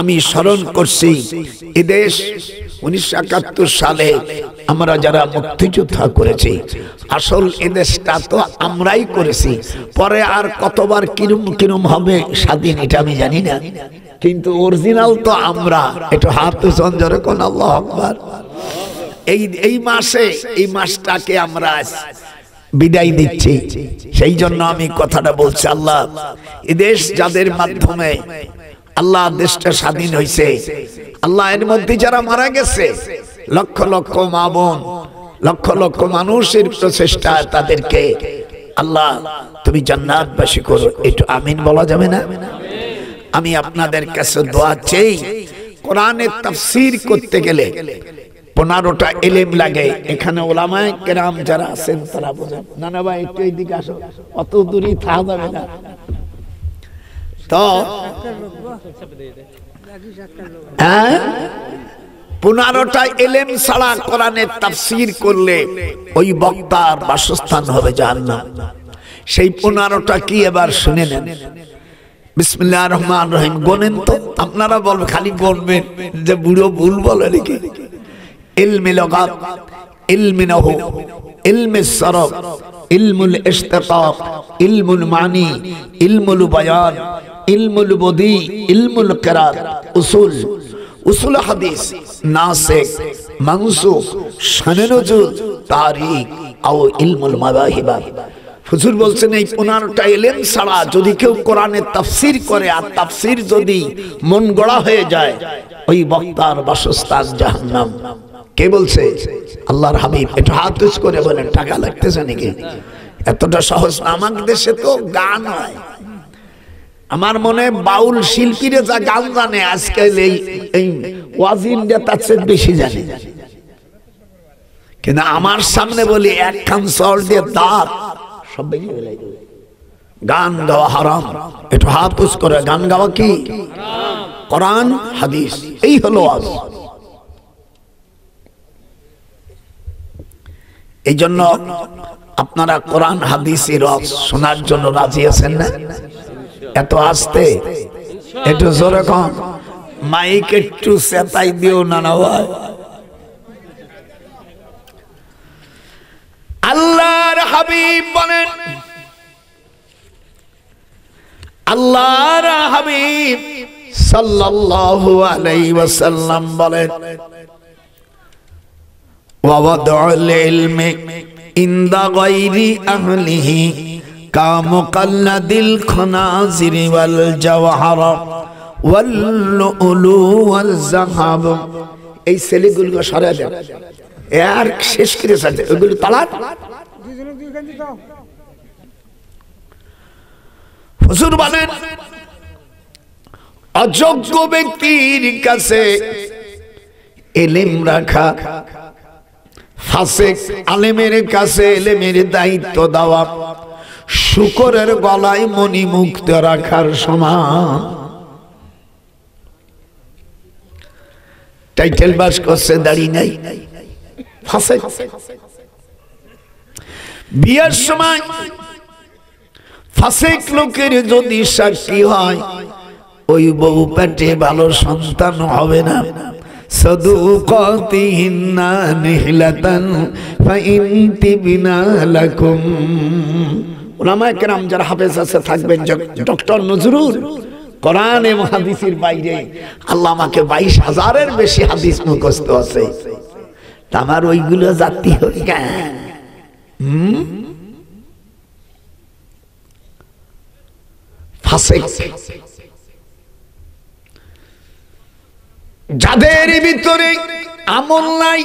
আমি স্মরণ করছি এদেশ 1971 সালে আমরা যারা মুক্তিযোদ্ধা করেছি, আসল এদেশটা তো আমরাই করেছি। পরে আর কতবার কিরম কিরম হবে স্বাধীন এটা আমি জানি না, কিন্তু অরিজিনাল তো আমরা। একটু হাত উঁচান জোরে কোন আল্লাহু আকবার। এই মাসে এই মাসটাকে আমরা বিদায় দিচ্ছি, সেই জন্য আমি কথাটা বলছি। আল্লাহ এদেশ যাদের মাধ্যমে আল্লাহ দেশটা স্বাধীন হয়েছে, আল্লাহ এর মধ্যে যারা মারা গেছে, লক্ষ লক্ষ মা বোন, লক্ষ লক্ষ মানুষের প্রচেষ্টা, তাদেরকে আল্লাহ তুমি জান্নাতবাসী করো। একটু আমিন বলা যাবে না? আমি আপনাদের কাছে দোয়া চাই। কোরআনের তাফসীর করতে গেলে 15টা ইলম লাগে। এখানে উলামায়ে কেরাম যারা আছেন তারা বোঝেন। না না ভাই একটু এইদিকে আসো, অত দূরই থাকা যাবে না। তো 15টা ইলম ছাড়া কোরআনের তাফসীর করলে ওই বক্তার বাসস্থান হবে জাহান্নাম। সেই 15টা কি এবার শুনে নেন। বিসমিল্লাহির রহমানির রহিম। গোনেন তো, আপনারা বলবেন, খালি বলবেন যে বুড়ো ভুল বলে নাকি। ইলমে লগাত, ইলমে নাহু, ইলমে সরফ, ইলমুল ইশতিকাক, ইলমুল মানি, ইলমুল বায়ান, ইলমুল বদি, ইলমুল কিরাত, উসুল, উসুল হাদিস, নাসিখ, মানসুখ, শানে নুজুল, তারিখ ও ইলমুল মাযাহিব। হুজুর বলছেন এই 15টা ইলম ছাড়া যদি কেউ কোরআনের তাফসীর করে আর তাফসীর যদি মন গড়া হয়ে যায়, ওই বক্তার বাসস্থান জাহান্নাম। কে বলছে? আল্লাহর হাবিব। একটু হাত উঁচু করে বলেন, টাকা লাগতেছে নাকি? এতটা সহজ না। আমাদের দেশে তো গান হয়, আমার মনে বাউল শিল্পীরা যা গান জানে আজকাল এই ওয়াজিনটা তার চেয়ে বেশি জানে। কিন্তু আমার সামনে বলি এক খান চল দিয়ে দাঁত সব ভেঙে ফেলাই দেবে। গান গাওয়া হারাম। একটু হাত উঁচু করে, গান গাওয়া কি হারাম? কোরআন হাদিস এই হলো ওয়াজ। এই জন্য আপনারা কোরআন হাদিসের ওয়াজ শোনার জন্য রাজি আছেন না? এত আস্তে, একটু জোরে কন, মাইক একটু চেতাই দিও না না ভাই। আল্লাহর হাবিব বলেন, আল্লাহর হাবিব সাল্লাল্লাহু আলাইহি ওয়াসাল্লাম বলেন, ওয়াদাউল ইলমি ইনদা গায়রি আহলিহি কামুকাল্লাদিল খনাজিরি ওয়াল জাওহার ওয়াল লুলু ওয়াল যাহাব। এই ছেলেগুলো সরে দেন, আর শেষ করে সাথে ওগুলো তালাক। হুজুর বলেন, অযোগ্য ব্যক্তির কাছে ইলম রাখা, ফাসিক আলেমের কাছে ইলমের দায়িত্ব দেওয়া শূকরের গলায় মণি মুক্ত রাখার সমান। টাইটেল বাস করছে, দাড়ি নাই, ফাসিক। বিয়ের সময় ফাসিক লোকের যদি সাক্ষী হয়, ওই বউ পেটে ভালো সন্তান হবে না। সাদুকাতিহিন্না নিহলাতান ফাইন তিবিনা লাকুম। উলামায়ে কেরাম যারা হাফেজ আছে থাকবেন, ডক্টর নজরুল কোরআন এবং হাদিসের বাইরে আল্লাহ আমাকে 22,000-এর বেশি হাদিস মুখস্থ আছে। আমার ওইগুলো জাতি হই কেন? ফাসিক যাদের ভিতরে আমল নাই,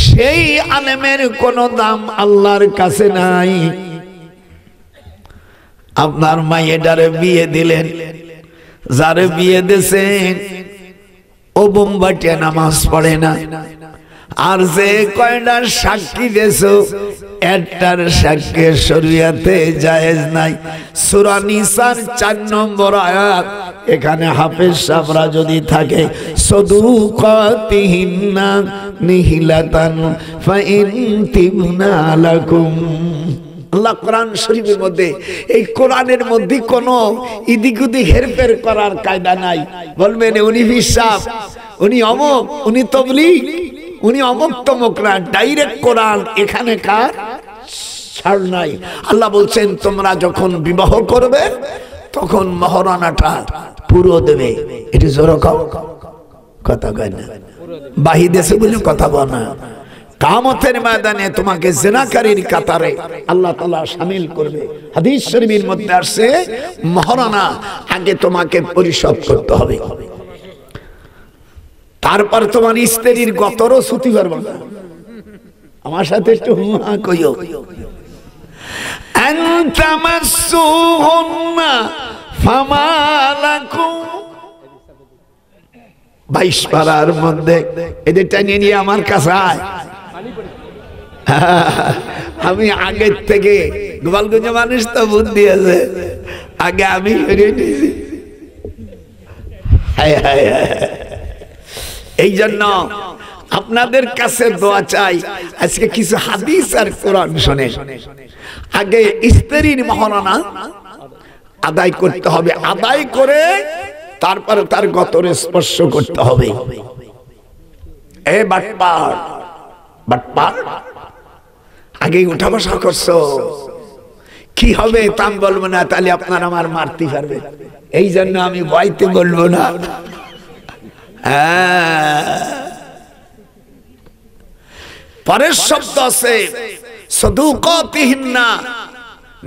সেই আলেমের কোন দাম আল্লাহর কাছে নাই। আপনার মায়েরারে বিয়ে দিলেন, যারে বিয়ে দিয়েছেন ও বোম্বাটিয়া নামাজ পড়ে না, আর যে কয়টার সাক্ষী দিয়েছো একটার সাক্ষী শরীয়তে জায়েজ নাই। সূরা নিসার 4 নম্বর আয়াত। এখানে হাফেজ সাহেবরা যদি থাকে, সাদুকাতিহিন্না নিহিলাতান ফাইন তিবনা লাকুম। আল্লাহ কোরআন শরীফের মধ্যে, এই কোরআনের মধ্যে কোনো ইদিক উদিক হেরফের করার কায়দা নাই। বলবেন উনি বিশ্বাস, উনি অমুক, উনি তবলিগ, উনি অমুক তমুক না, ডাইরেক্ট কোরআন। এখানে কার ছাড় নাই। আল্লাহ বলছেন তোমরা যখন বিবাহ করবে তখন মহরানাটা পুরো দেবে। এটি জোরে কথা কয় না, বাহি দেশে বলে কথা বল না। কিয়ামতের ময়দানে তোমাকে জিনাকারীর কাতারে আল্লাহ তাআলা শামিল করবে। হাদিস শরীফের মধ্যে আসছে মহরানা আগে তোমাকে পরিশোধ করতে হবে, তারপর তোমার স্ত্রীর গতরও ছুটি পারবে না। আমার সাথে একটু হুহা কইও। আনতা মাসসুহুন্না ফামা লাকুম, 22 পারার মধ্যে এদের টানিয়ে নিয়ে আমার কাছে আয়। আমি আগের থেকে, গোপালগঞ্জ মানুষ তো বুদ্ধি আছে, আগে আমি সরিয়ে নিয়েছি। এই জন্য আপনাদের কাছে দোয়া চাই, আজকে কিছু হাদিস আর কোরআন শুনে। আগে স্ত্রীর মহরানা আদায় করতে হবে, আদায় করে তারপরে তার গতরে স্পর্শ করতে হবে। এ বাটপার, বাটপার আগে উঠা বসা করছো, কি হবে তা আমি বলবো না, তাহলে আপনার আমার মারতে পারবে। এই জন্য আমি ভয়তে বলবো না। পরের শব্দ আছে সাদুকাতিহিন্না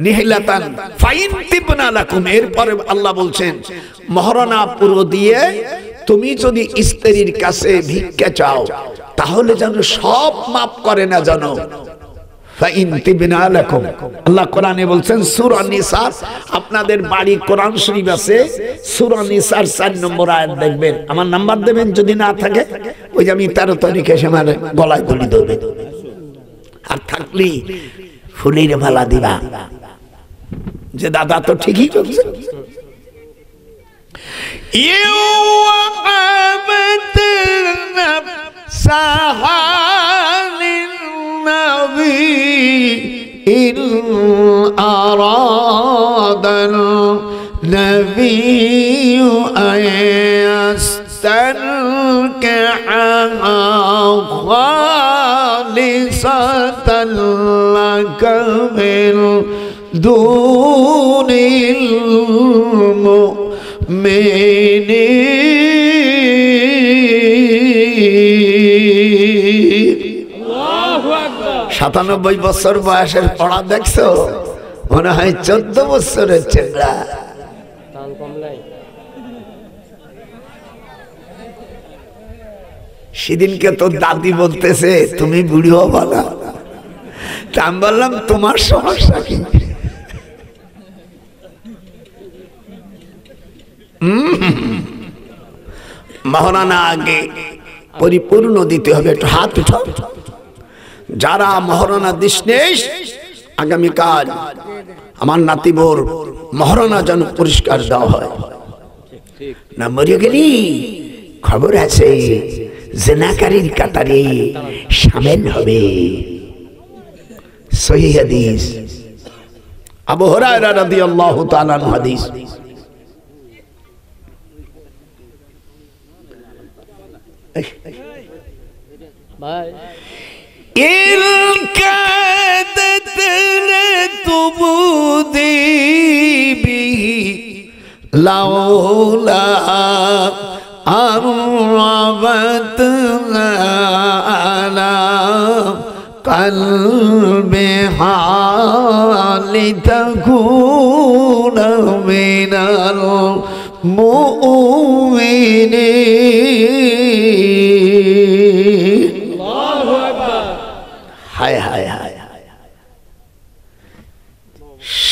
নিহলাতান ফাইন তিবনা লাকুম। এরপরে আল্লাহ বলছেন মহরানা পুরো দিয়ে তুমি যদি স্ত্রীর কাছে ভিক্ষা চাও তাহলে যেন সব মাফ করে না, জানো ফাইন তিবনা লাকুম। আল্লাহ কোরআনে বলছেন সূরা নিসা, আপনাদের বাড়ি কোরআন শরীফ আছে, সূরা নিসার 4 নম্বর আয়াত দেখবেন। আমার নাম্বার দেবেন যদি না থাকে, ওই যে আমি 13 তারিখে এসে আমার গলায় দড়ি দেবে, আর থাকলি ফুলের মালা দিবা যে দাদা তো ঠিকই চলছে। دون المؤمنين 97 বছর বয়সের পড়া দেখছো, মনে হয় 14 বছরের ছেলে। সেদিনকে তো দাদি বলতেছে তুমি বুড়ি হবা না, তা আমি বললাম তোমার সমস্যা কি? মহরানা আগে পরিপূর্ণ দিতে হবে। একটু হাত উঠাও যারা মহরানা দিস নেই, আগামীকাল আমার নাতিবোর মহরানা যেন পরিষ্কার দেওয়া হয়। না মরে গেলি খবর আছে জিনাকারীর কাতারে শামিল হবে। সহিহ হাদিস, আবু হুরায়রা রাদিয়াল্লাহু তাআলা আনহু হাদিস। إن كادت لتبدي به لولا أن ربطنا على قلبها لتكون من المؤمنين। হায় হায় হায় হায়,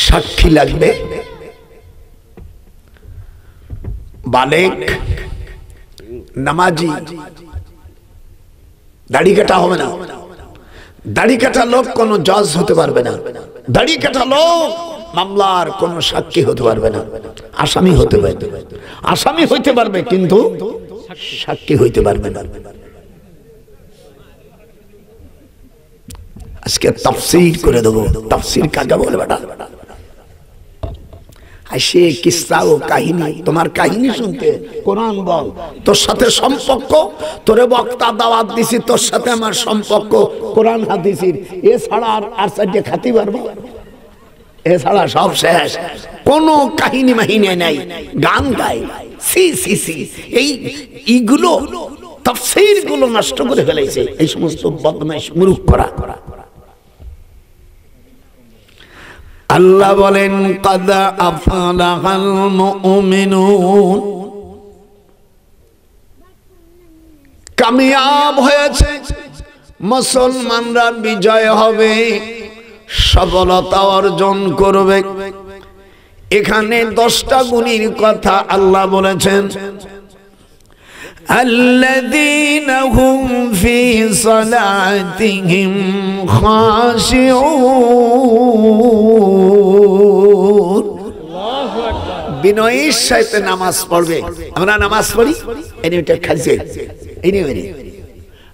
সাক্ষী লাগবে, বালেক, নামাজি। দাড়ি কাটা হবে না, দাড়ি কাটা লোক কোন জজ হতে পারবে না, দাড়ি কাটা লোক মামলার কোন সাক্ষী হতে পারবে না। আসামি হতে পারবে, আসামি হইতে পারবে কিন্তু সাক্ষী হইতে পারবে না। আজকে তাফসীর করে দেবো। তাফসীর কাকে বলে বেটা? সে কিসসা ও কাহিনী, তোমার কাহিনী শুনতে কোরআন বল। তোর সাথে সম্পর্ক, তোরে বক্তা দাওয়াত দিছি, তোর সাথে আমার সম্পর্ক কোরআন হাদিসের। এছাড়া আর চারটে খাতি পারবো? এছাড়া সব শেষ, কোনো কাহিনী মাহিনী নাই, গান গাই। সি সি সি, এইগুলো তাফসীর গুলো নষ্ট করে ফেলেছে এই সমস্ত বদমাইশ মূর্খরা। আল্লাহ বলেন কাদ আফলাহাল মুমিনুন, কামিয়াব হয়েছে মুসলমানরা, বিজয় হবে, সফলতা অর্জন করবে। এখানে 10টা গুণের কথা আল্লাহ বলেছেন। আল্লাযীনা হুম ফি সালাতিহিম খাশিউন, বিনয়ের সাথে নামাজ পড়বে। আমরা নামাজ পড়ি, এটা খাইছে,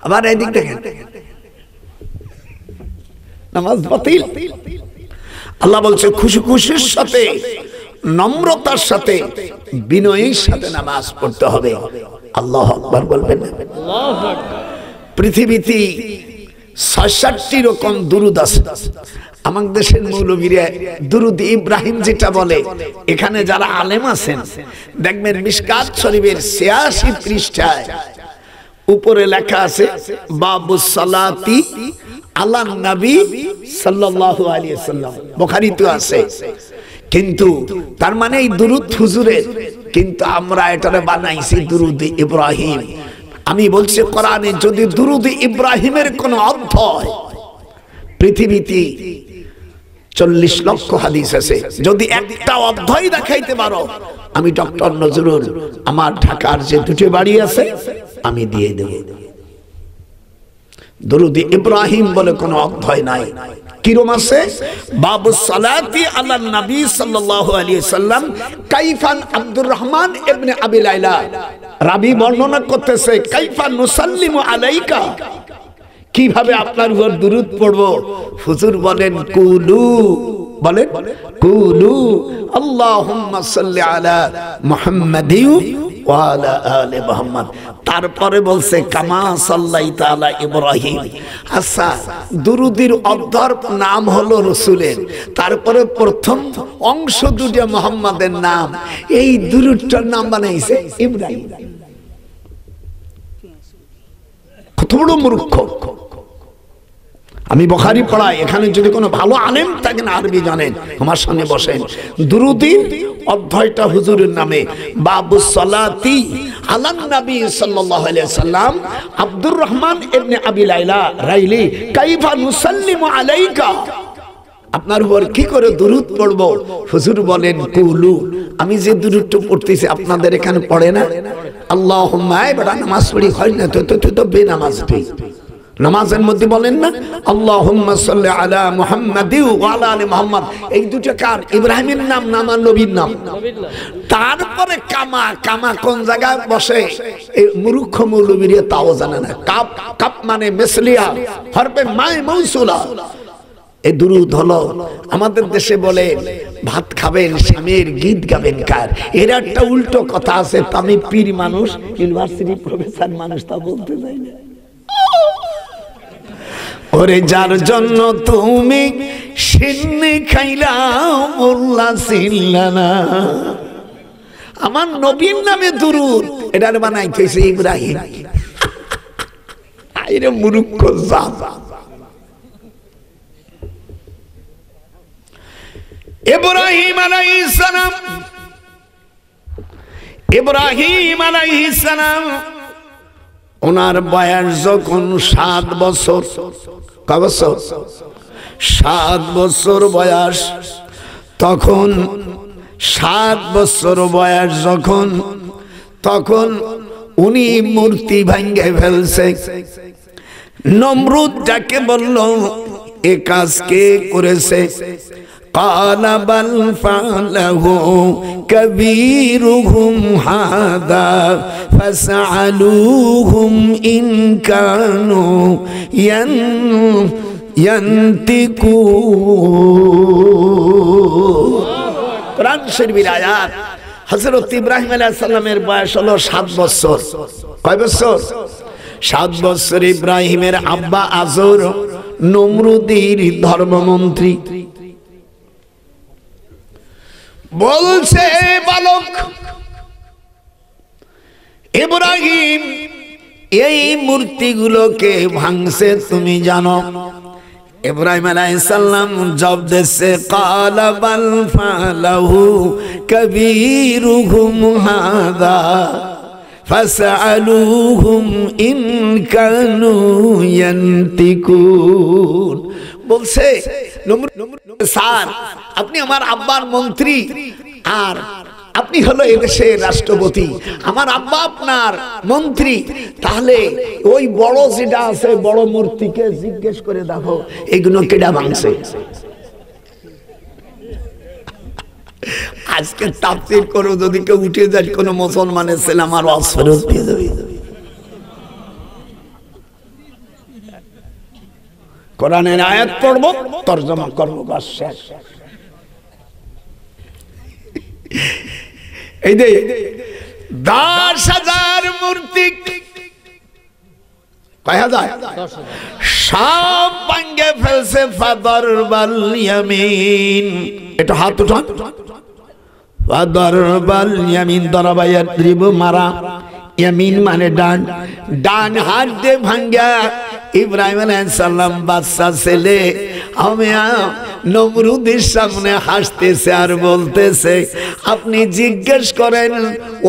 আবার এদিক দেখেন নামাজ বাতিল। আল্লাহ বলছে খুশি খুশির সাথে, নম্রতার সাথে, বিনয়ের সাথে নামাজ পড়তে হবে। আল্লাহু আকবার বলবেন না? পৃথিবীতে ৬৭টি রকম দুরুদ আছে। আমাদের দেশের মৌলবীরা দুরুদ ইব্রাহিম যেটা বলে, এখানে যারা আলেম আছেন দেখবেন মিশকাত শরীফের ৮৬ পৃষ্ঠায় উপরে লেখা আছে বাবুস সালাতি আলা নবী সাল্লাল্লাহু আলাইহি ওয়াসাল্লাম। বুখারীতে আছে, কিন্তু তার মানে এই দুরুদ হুজুরের, কিন্তু আমরা এটারে বানাইছি দুরুদ ইব্রাহিম। আমি বলছি কোরআনে যদি দুরুদ ইব্রাহিমের কোন অধ্যায়, পৃথিবীতে 40 লক্ষ হাদিস আছে, যদি একটা অধ্যায় দেখাইতে পারো, আমি ডক্টর নজরুল আমার ঢাকার যে 2টি বাড়ি আছে আমি দিয়ে দেব। দুরুদ ইব্রাহিম বলে কোন অধ্যায় নাই। কিরম আছে? বাবুস সালাতি আলা নবী সাল্লাল্লাহু আলাইহি ওয়াসাল্লাম কাইফান আব্দুর রহমান ইবনে আবি লাইলা, রাবী বর্ণনা করতেছে কাইফা নুসাল্লিমু আলাইকা, কিভাবে আপনার উপর দুরূদ পড়ব। হুজুর বলেন কুলু, বলেন কুলু আল্লাহুম্মা সাল্লি আলা মুহাম্মাদি ওয়া আলা আলি মুহাম্মাদ। তারপরে বলছে কামা সাল্লাইতা আলা ইব্রাহিম। আচ্ছা, দুরুদের অর্ধের নাম হলো রাসূলের, তারপরে প্রথম অংশ দুটো মুহাম্মাদের নাম, এই দুরুদটার নাম বানাইছে ইব্রাহিম। কত বড় মূর্খ! আমি বুখারী পড়াই, এখানে যদি কোনো ভালো আলেম থাকেন আরবি জানেন আমার সামনে বসেন। দুরুদের অধ্যায়টা হুজুরের নামে, বাবুস সালাতি আলা নবী সাল্লাল্লাহু আলাইহি ওয়াসাল্লাম আব্দুর রহমান ইবনে আবি লাইলা রাইলি কাইফা নুসাল্লিমু আলাইকা, আপনার উপর কি করে দুরূদ পড়ব। হুজুর বলেন কুলু, আমি যে দুরূদটা পড়তেছি আপনাদের এখানে পড়ে না? আল্লাহুম্মা, বড় নামাজ পড়ি হয় না তো, তুই তো বেনামাজ। তুই নামাজের মধ্যে বলেন না আল্লাহুম্মা সাল্লি আলা মুহাম্মাদি ওয়া আলা আলি মুহাম্মাদ, এই দুটো কার? ইব্রাহিমের নাম না আমার নবীর নাম? তারপরে কামা, কামা কোন জায়গায় বসে এই মূর্খ মৌলবীরা তাও জানে না। কাপ, কাপ মানে মিসলিয়া হরফে মায় মৌসুলা। এই দুরূদ হলো আমাদের দেশে বলে ভাত খাবেন স্বামীর গীত গাবেন কার। এর একটা উল্টো কথা আছে, আমি পীর মানুষ, ইউনিভার্সিটি প্রফেসর মানুষ, তা বলতে চাই না। ওরে যার জন্য তুমি সিন্নি খাইলা মোল্লা ছিলা না, আমার নবীর নামে দুরূদ এটার বানাইতেছে ইব্রাহিম। আইরে মূর্খ জাত! ইব্রাহিম আলাইহিস সালাম, ইব্রাহিম আলাইহিস সালাম ওনার বয়স যখন 7 বছর, কয় বছর? 7 বছর বয়স, তখন 7 বছর বয়স যখন, তখন উনি মূর্তি ভেঙে ফেলছে। নমরুদ যাকে বলল এ কাজ কে করেছে? قال بل فعله كبيرهم هذا فاسألوهم إن كانوا ইয়ান্তিকুন। কোরআন শরীফের আয়াত। হযরত ইব্রাহিম আলাইহিস সালামের বয়স হলো 7 বছর। কয় বছর? 7 বছর। ইব্রাহিমের আব্বা আজর নমরুদের ধর্মমন্ত্রী। বলছে বালক ইব্রাহিম, এই মূর্তিগুলোকে ভাঙছে তুমি জানো? ইব্রাহিম আলাইহিস সালাম জবাব দিয়েছে, ক্বালা বাল ফালাহু কবীরুহুম হাযা ফাসআলুহুম ইন কানু ইয়ান্তিকুন। বলছে স্যার, আপনি আমার আব্বার মন্ত্রী আর আপনি হলো এদেশের রাষ্ট্রপতি, আমার আব্বা আপনার মন্ত্রী, তাহলে ওই বড় যেটা আছে বড় মূর্তিকে জিজ্ঞেস করে দেখো এগুলো কেডা ভাঙছে। আজকে তাফসীর করো, যদি কেউ উঠে যায় কোন মুসলমানের ছেলে, আমার ওয়াজ ফেরত দিয়ে দেবে। কোরআনের আয়াত পড়বো, তরজমা করবো, বাস শেষ। এই যে 10,000 মূর্তি, কয় হাজার? সব ভাঙে ফেলছে। ফাদরবাল ইয়ামিন, এটা হাত উঠান। ফাদরবাল ইয়ামিন, দরাবা ইয়াদ্রিবু, মারা। ইয়ামিন মানে ডান, ডান হাত দিয়ে ভাঙ্গা ইব্রাহিম আলাইহিস সালাম বাচ্চা ছেলে নমরুদের সামনে হাসতেছে আর বলতেছে, আপনি জিজ্ঞেস করেন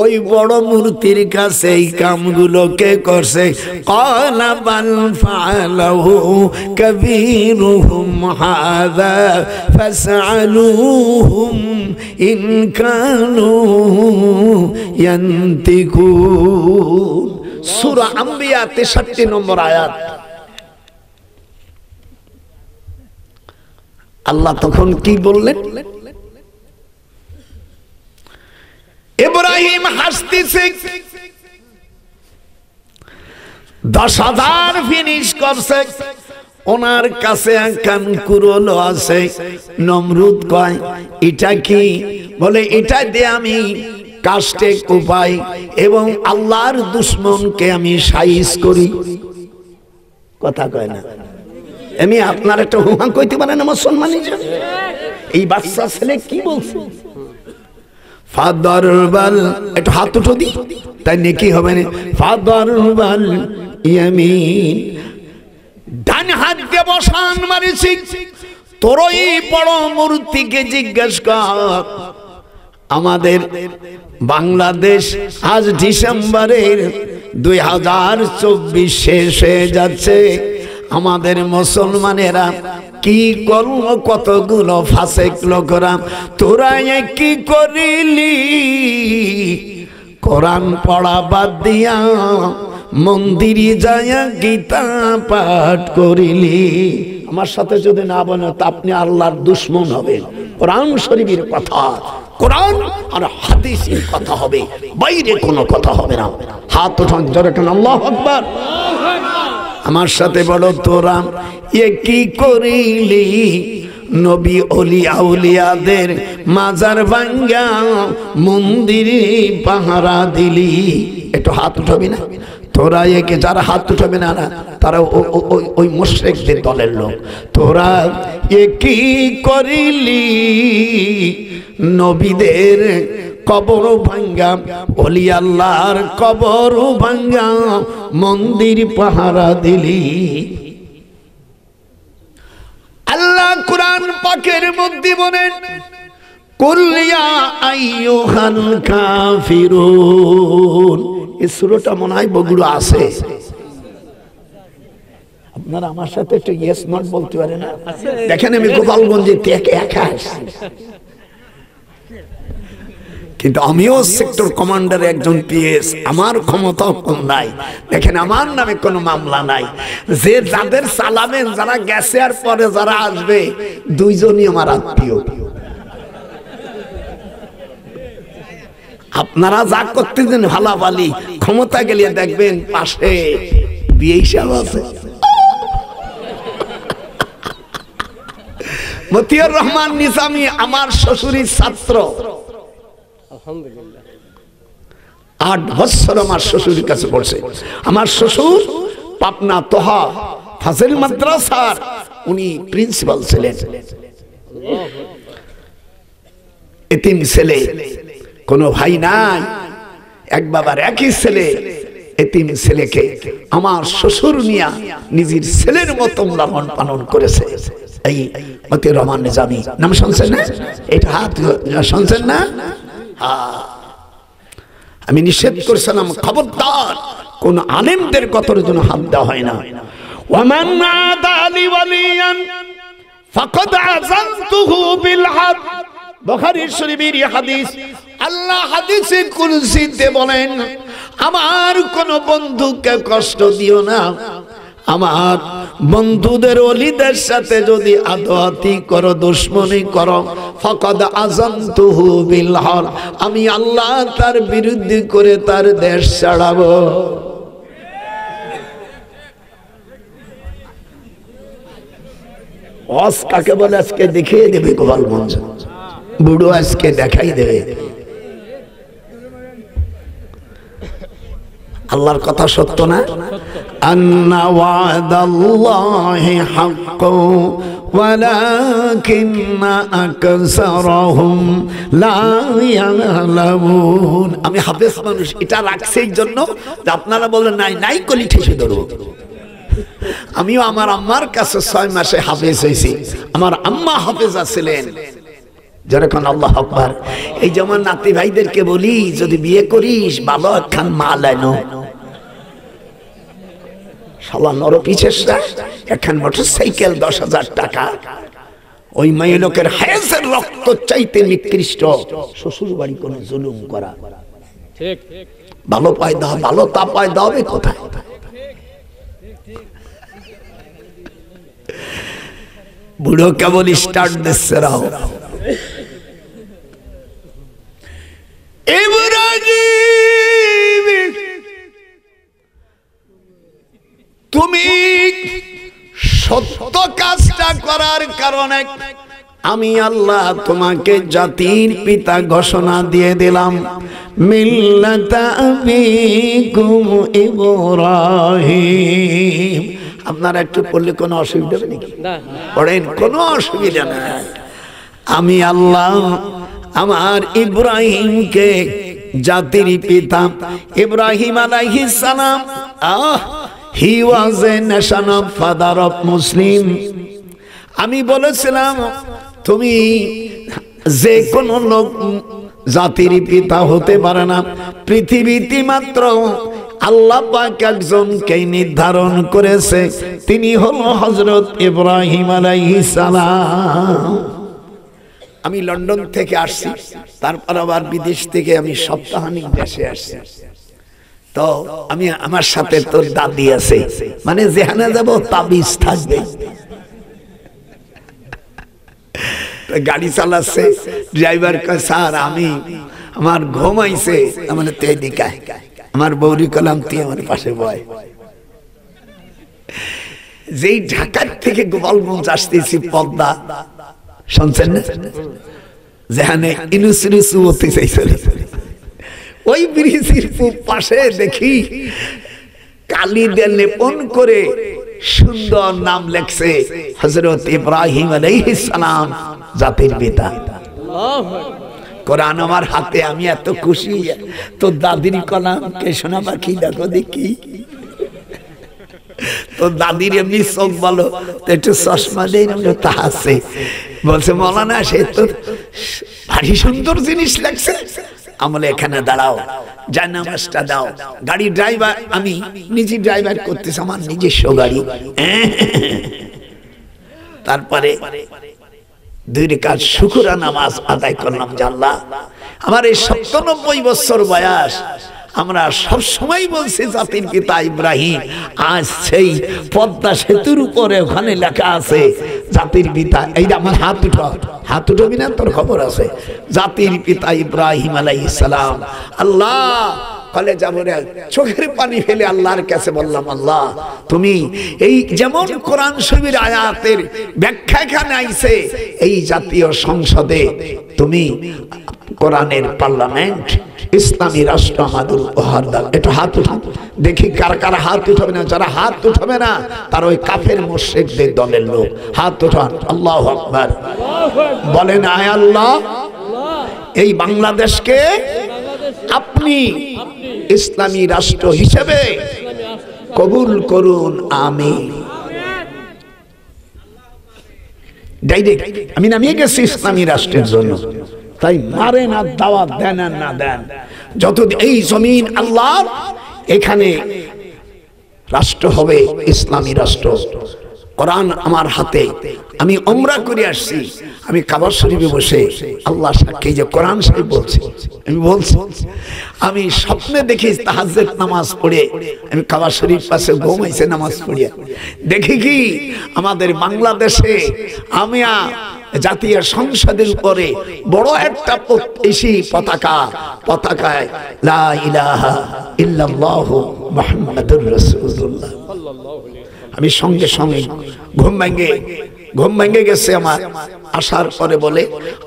ওই বড় মূর্তির কাছে এই কামগুলো কে করছে? ক্বালা বাল ফাআলাহু কবীরুহুম হাযা ফাসআলুহুম ইন কানু ইয়ান্তিকুন। সূরা আম্বিয়া 63 নম্বর আয়াত। আল্লাহ তখন কি বললেন? ইব্রাহিম হাসতেছে, 10,000 ফিনিশ করছে, ওনার কাছে একখান কুরলো আছে। নমরুদ কয়, এটা কি? বলে এটা দিয়ে আমি কাস্টে কোপাই এবং আল্লাহর দুশমনকে আমি সাইজ করি। কথা কয় না? আমি আপনার একটা হুমা কইতে পারেন না মুসলমান হিসেবে? এই বাচ্চা ছেলে কি বলছে? ফাদরবাল, একটু হাত উঠো দি, তাই নেকি হবে না। ফাদরবাল ইয়ামিন, ডান হাত দিয়ে বসান মারিছি। তোর এই বড় মূর্তিকে জিজ্ঞেস কর। আমাদের বাংলাদেশ আজ ডিসেম্বরের 2024 শেষ হয়ে যাচ্ছে। আমাদের মুসলমানেরা কি করল? কতগুলো ফাসেক লোকরা, তোরা কি করিলি? কোরআন পড়া বাদ দিয়া মন্দিরে যায়া গীতা পাঠ করিলি। আমার সাথে যদি না বলেন তা আপনি আল্লাহর দুশমন হবেন। কোরআন শরীফের কথা, কোরআন আর হাদিসের কথা হবে, বাইরে কোনো কথা হবে না। হাত উঠান জোরে কেন, আল্লাহু আকবার। আমার সাথে বলো, তোরা এ কি করিলি? নবী ওলি আউলিয়াদের মাজার ভাঙ্গা মন্দিরে পাহারা দিলি। একটু হাত উঠাবি না? তোরা একে যারা হাত উঠাবে না তারা ওই মুশরিকদের দলের লোক। তোরা এ কি করিলি? নবীদের কবর ভাঙ্গা, ওলি আল্লাহর কবর ভাঙ্গা মন্দির পাহারা দিলি। আল্লাহ কুরআন পাকের মধ্যে বলেন, কুল ইয়া আইয়ুহাল কাফিরুন। এই সূরাটা মনে হয় বগুড়া আছে। আপনারা আমার সাথে একটু ইয়েস নট বলতে পারেন না? দেখেন আমি গোপালগঞ্জে থেকে একা আসছি, কিন্তু আমিও সেক্টর কমান্ডার একজন পিএস, আমার ক্ষমতা কম নাই। দেখেন আমার নামে কোনো মামলা নাই। যে যাদের চালাবেন, যারা গেছে আর পরে যারা আসবে, দুইজনই আমার আত্মীয়। আপনারা যা করতেছেন ভালাভালি, ক্ষমতা গেলে দেখবেন পাশে বিয়ে হিসাব আছে। মতিউর রহমান নিজামী আমার শ্বশুরের ছাত্র। আলহামদুলিল্লাহ 8 বছর আমার শ্বশুরের কাছে পড়ছে। আমার শ্বশুর পাবনা তোহা ফাজিল মাদ্রাসার উনি প্রিন্সিপাল ছিলেন। এতিম ছেলে, কোনো ভাই নাই, এক বাবার একই ছেলে। এতিম ছেলেকে আমার শ্বশুর নিয়া নিজের ছেলের মতো লালন পালন করেছে। এই মতিউর রহমান নিজামী নাম শুনছেন না? এটা হাত শুনছেন না? আমি নিষেধ করেছিলাম খবরদার কোন আলেমদের কথার জন্য হাত দেওয়া হয় না। ওয়ামান আদালি ওয়ালিয়ান ফাকাদ আযানতুহু বিল হক, বুখারী শরীফের হাদিস। আল্লাহ হাদিসে কুরসিতে বলেন, আমার কোন বন্ধুকে কষ্ট দিও না, আমার বন্ধুদের ওলিদের সাথে যদি আদওয়াতি করো, দুশমনি করো, ফাকাদ আযানতুহু বিল হক, আমি আল্লাহ তার বিরুদ্ধে করে তার দেশ ছাড়াবো। ওয়াজ কাকে বলে আজকে দেখিয়ে দেবে গোপালগঞ্জ, বুড়ো আজকে দেখাই দেবে। আল্লাহর কথা সত্য না? আন্না ওয়াদাল্লাহি হাক্কু ওয়ালাকিন্না আকসারহুম লা ইয়ালামুন। আমি হাফেজ মানুষ, এটা রাখছে এই জন্য যে আপনারা বলেন নাই নাই কলি ঠেসে ধরবো। আমিও আমার আম্মার কাছে 6 মাসে হাফেজ হয়েছি। আমার আম্মা হাফেজা ছিলেন। যেরকম আল্লাহু আকবার। এই যেমন নাতি ভাইদেরকে বলি, যদি বিয়ে করিস ভালো একখান মাল আনো, শালা নর পিছেসরা একখান মোটরসাইকেল 10,000 টাকা। ওই মেয়ে লোকের হায়াসের রক্ত চাইতে নিকৃষ্ট শ্বশুর বাড়ি কোন জুলুম করা। ঠিক ভালো পায়দা, ভালো তা পায়দা হবে কোথায়? বুড়ো কেবল স্টার্ট দিচ্ছে রাও। ইব্রাহিম, তুমি সত্য কাজটা করার কারণে আমি আল্লাহ তোমাকে জাতির পিতা ঘোষণা দিয়ে দিলাম। মিল্লাতা আবিকুম ইব্রাহিম। আপনারা একটু পড়লে কোনো অসুবিধা হবে নাকি? পড়েন, কোনো অসুবিধা নাই। আমি আল্লাহ আমার ইব্রাহিমকে জাতির পিতা। ইব্রাহিম আলাইহিস সালাম, he was a nation of father of Muslim। আমি বলেছিলাম তুমি যে কোন লোক জাতির পিতা হতে পারে না, পৃথিবীতে মাত্র আল্লাহ পাক একজনকে নির্ধারণ করেছে, তিনি হলো হযরত ইব্রাহিম আলাইহিস সালাম। আমি লন্ডন থেকে আসছি, তারপর আবার বিদেশ থেকে আমি সপ্তাহানিক দেশে আসছি। তো আমি আমার সাথে তোর দাদি আছে, মানে যেখানে যাব তাবিজ থাকবে। গাড়ি চালাচ্ছে, ড্রাইভার কয় স্যার আমি আমার ঘুম আইছে, মানে তুই দিকায়। আমার বৌরি কলাম তুই আমার পাশে বয়। যেই ঢাকার থেকে গোপালগঞ্জ আসতেছি পদ্মা, শুনছেন না? যেখানে ইনুসিরিসু হতে চাইছিল, ওই ব্রিজের পাশে দেখি কালি দিয়ে লেপন করে সুন্দর নাম লেখছে হযরত ইব্রাহিম আলাইহিস সালাম, জাতির পিতা। কোরআন আমার হাতে, আমি এত খুশি। তো দাদির কলাম কে শোনাবা কি দেখো দেখি। তো দাদির এমনি চোখ বলো তো একটু চশমা দেই, তা আছে। বলছে মৌলানা সে তো ভারী সুন্দর জিনিস লাগছে, আমলে এখানে দাঁড়াও, জানামাজটা দাও। গাড়ি ড্রাইভার, আমি নিজে ড্রাইভার করতেছি, আমার নিজস্ব গাড়ি। তারপরে 2 রাকাত শুকরা নামাজ আদায় করলাম। আল্লাহ, আমার এই 97 বছর বয়স, আমরা সব সময় বলছি জাতির পিতা ইব্রাহিম। আজ সেই পদ্মা সেতুর উপরে ওখানে লেখা আছে জাতির পিতা। এই আমার হাত উঠো, হাত উঠো বিনা তোর খবর আছে। জাতির পিতা ইব্রাহিম আলাইহিস সালাম। আল্লাহ কলেজা ভরে চোখের পানি ফেলে আল্লাহর কাছে বললাম, আল্লাহ তুমি এই যেমন কোরআন শরীফের আয়াতের ব্যাখ্যা এখানে আইছে, এই জাতীয় সংসদে তুমি কোরআনের পার্লামেন্ট ইসলামী রাষ্ট্র আমাদের উপহার দাও। একটু হাত উঠান দেখি কার কার হাত উঠাবে না। যারা হাত উঠাবে না তার ওই কাফের মুশরিকদের দলের লোক। হাত উঠান। আল্লাহু আকবার বলেন। আয় আল্লাহ, এই বাংলাদেশকে আপনি ইসলামী রাষ্ট্র হিসেবে কবুল করুন, আমিন। ডাইরেক্ট আমি নামিয়ে গেছি ইসলামী রাষ্ট্রের জন্য। তাই মারেন আর দাওয়াত দেন আর না দেন, যতদিন এই জমিন আল্লাহ, এখানে রাষ্ট্র হবে ইসলামী রাষ্ট্র। কোরআন আমার হাতে, আমি উমরা করে আসছি, আমি কাবা শরীফে বসে আল্লাহ সাক্ষী যে কোরআন শরীফ বলছি, আমি বলছি আমি স্বপ্নে দেখি তাহাজ্জুদ নামাজ পড়ে আমি কাবা শরীফ পাশে ঘুমাইছে নামাজ পড়িয়া দেখি কি আমাদের বাংলাদেশে আমি জাতীয় সংসদের উপরে বড় একটা পতাকায় লা ইলাহা ইল্লাল্লাহু মুহাম্মাদুর রাসূলুল্লাহ। আমি সঙ্গে সঙ্গে ঘুম ভেঙে গেছে আমার। আসার পরে বলে,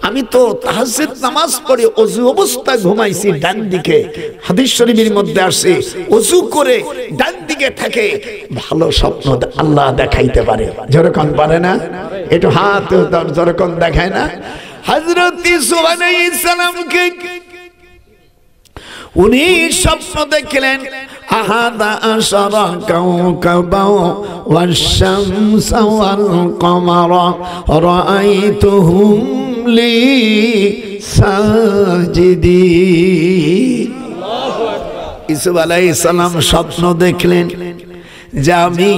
আমি তো তাহাজ্জুদ নামাজ পড়ে ওযু অবস্থায় ঘুমাইছি ডান দিকে। হাদিস শরীফের মধ্যে আসে ওযু করে ডান দিকে থেকে ভালো স্বপ্ন আল্লাহ দেখাইতে পারে। যেরকম পারে না, একটু হাত যেরকম দেখায় না। হযরত ইউসুফ আলাইহিস সালামকে উনি স্বপ্ন দেখলেন, আহাদা আশারা কাওকাবা ওয়াশ-শামসা ওয়াল-কমারা রাআইতুহুম লি সাজিদিন। ইউসুফ আলাইহিস সালাম স্বপ্ন দেখলেন যে আমি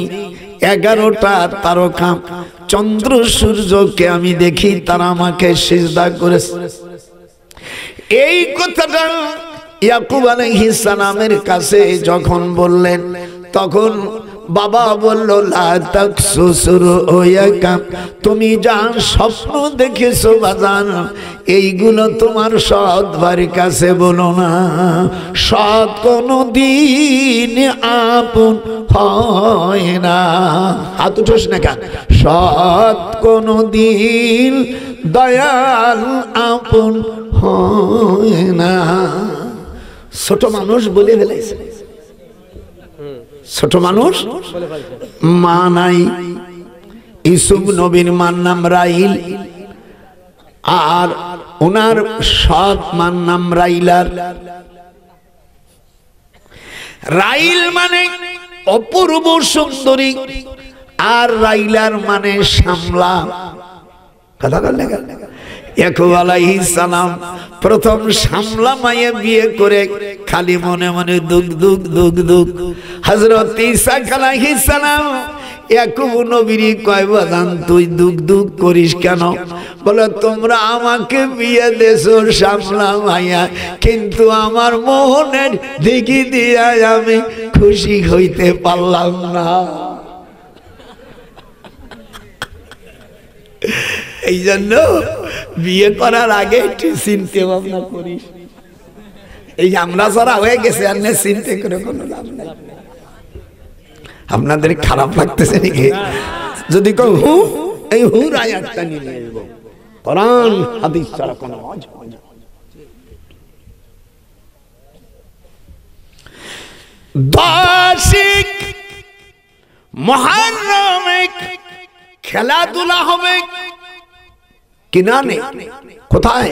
11টা তারকা চন্দ্র সূর্যকে আমি দেখি, তারা আমাকে সিজদা করেছে। এই কথাটা ইয়াকুব আলাইহিস সালামের কাছে যখন বললেন, তখন বাবা বলল, লা তাকসুসুর ওয়াকা, তুমি যা স্বপ্ন দেখেছো বাজান, এইগুলো তোমার সৎ ভাইয়ের কাছে বলো না। সৎ কোনদিন আপন হয় না। হাত উঠোস না কেন? সৎ কোনদিন দয়াল আপন হয় না। ছোট মানুষ বলে ফেলেছে, ছোট মানুষ মা নাই। ইউসুফ নবীর মার নাম রাইল, আর ওনার সৎ মার নাম রাইলার। রাইল মানে অপূর্ব সুন্দরী, আর রাইলার মানে সামলা। কথা বল। ইয়াকুব আলাইহিস সালাম প্রথম সামলা মায়ে বিয়ে করে খালি মনে মনে দুগ দুগ দুগ দুগ। হযরত ঈসা আলাইহিস সালাম ইয়াকুব নবীর কয়, বাজান তুই দুগ দুগ করিস কেন? বলে, তোমরা আমাকে বিয়ে দেছো সামলা মাইয়া, কিন্তু আমার মোহনের দিকে দিয়া আমি খুশি হইতে পারলাম না। এই জন্য বিয়ে করার আগে একটু চিন্তা ভাবনা করিস। এই আমরা যারা হয়ে গেছে আর চিন্তা করে কোনো লাভ নাই। আপনাদের খারাপ লাগতেছে নাকি? যদি কেউ এই হুর আয়াতটা নিয়ে আসবো, কোরআন হাদিস ছাড়া কোনো মজা হয় না। বার্ষিক মুহররমে খেলাধুলা হবে কিনানে। কোথায়?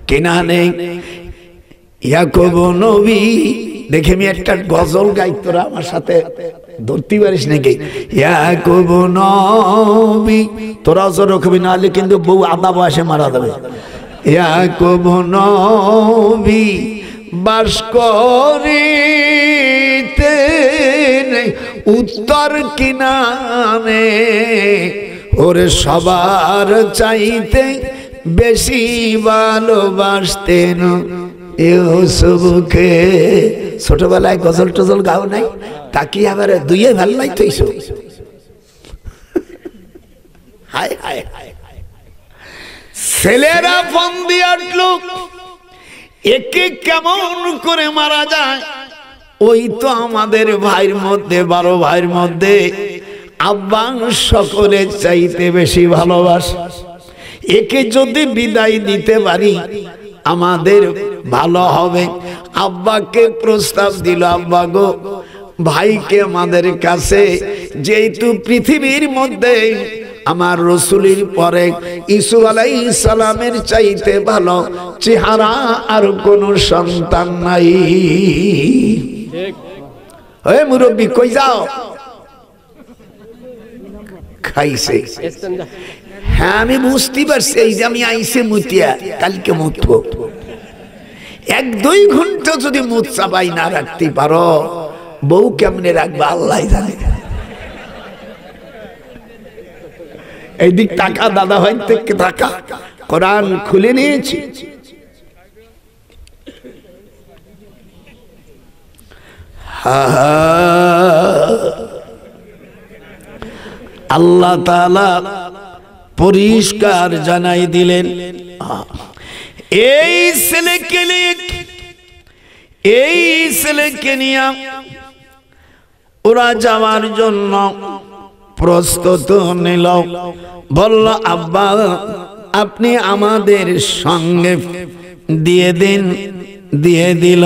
কিনানে। ইয়াকুব নবী দেখে আমি একটা গজল গাই, তোরা আমার সাথে ধরতে পারিস নাকি? ইয়াকুব নবী, তোরা জোর রাখবি না হলে কিন্তু বউ আদা বয়সে মারা যাবে। ইয়াকুব নবী বাস করিতে উত্তর কিনারে, ওরে সবার চাইতে বেশি ভালোবাসতেন ইউসুফকে। ছোটবেলায় গজল টজল গাও নাই, তাকি আবার দুইয়ে ভাল লাগতেইছো। হায় হায় হায়, ছেলেরা ফোন দিয়ে উঠলো, একে কেমন করে মারা যায়? ওই তো আমাদের ভাইয়ের মধ্যে 12 ভাইয়ের মধ্যে আব্বা সকলের চাইতে বেশি ভালোবাসে। একে যদি বিদায় দিতে পারি আমাদের ভালো হবে। আব্বাকে প্রস্তাব দিল, আব্বা গো, ভাইকে আমাদের কাছে, যেহেতু পৃথিবীর মধ্যে আমার রসুলের পরে ইসু আলাইহিস সালামের চাইতে ভালো চেহারা আর কোন সন্তান নাই। ওই মুরব্বি কই যাও? খাইছে। হ্যাঁ আমি বুঝতে পারছি, এই যে আমি আইসে মুতিয়া, কালকে মুতবো। 1-2 ঘন্টা যদি মুত চাপাই না রাখতে পারো, বউ কেমনে রাখবা আল্লাহ জানে। এইদিক টাকা দাদা ভাই থেকে টাকা কোরআন খুলে নিয়েছি। আল্লাহ তাআলা পরিষ্কার জানাই দিলেন, এই ছেলেকে নিয়ে ওরা যাওয়ার জন্য প্রস্তুত নিল। বলল, আব্বা আপনি আমাদের সঙ্গে দিয়ে দিন। দিয়ে দিল।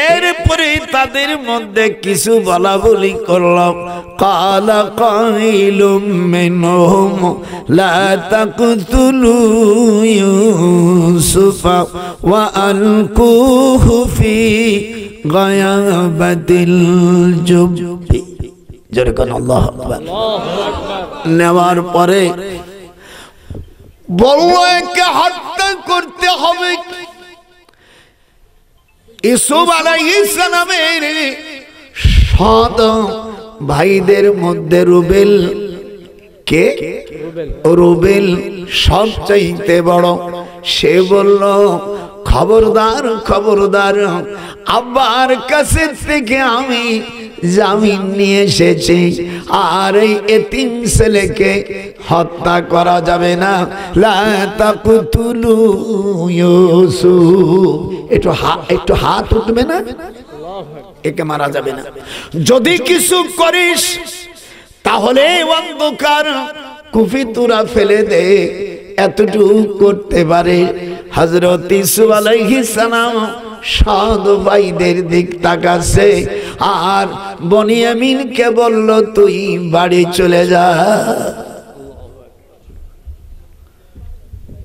এরপরে তাদের মধ্যে কিছু বলা বলি করল। কালা কাইলুম মিনহুম লা তাকতুলু ইউসুফা ওয়া আলকুহু ফি গায়াবাতিল জুববি। যেরকম আল্লাহু আকবার। নেওয়ার পরে বলল, একে হত্যা করতে হবে। ইউসুফ আলাইহিস সালামের 7 ভাইদের মধ্যে রুবেল কে? রুবেল সবচাইতে বড়। সে বলল, খবরদার খবরদার, আব্বার কাছে থেকে আমি জামিন নিয়ে এসেছি, আর এই এতিম ছেলেকে হত্যা করা যাবে না। লা তাকতুলু ইউসুফ। একটু হাত উঠবে না? একে মারা যাবে না। যদি কিছু করিস তাহলে অন্ধকার কুফিতুরা ফেলে দে, এতটুকু করতে পারে। হযরত ইউসুফ আলাইহিস সালাম 7 ভাইদের দিক তাকাচ্ছে, আর বনিয়ামিনকে বলল, তুই বাড়ি চলে যা।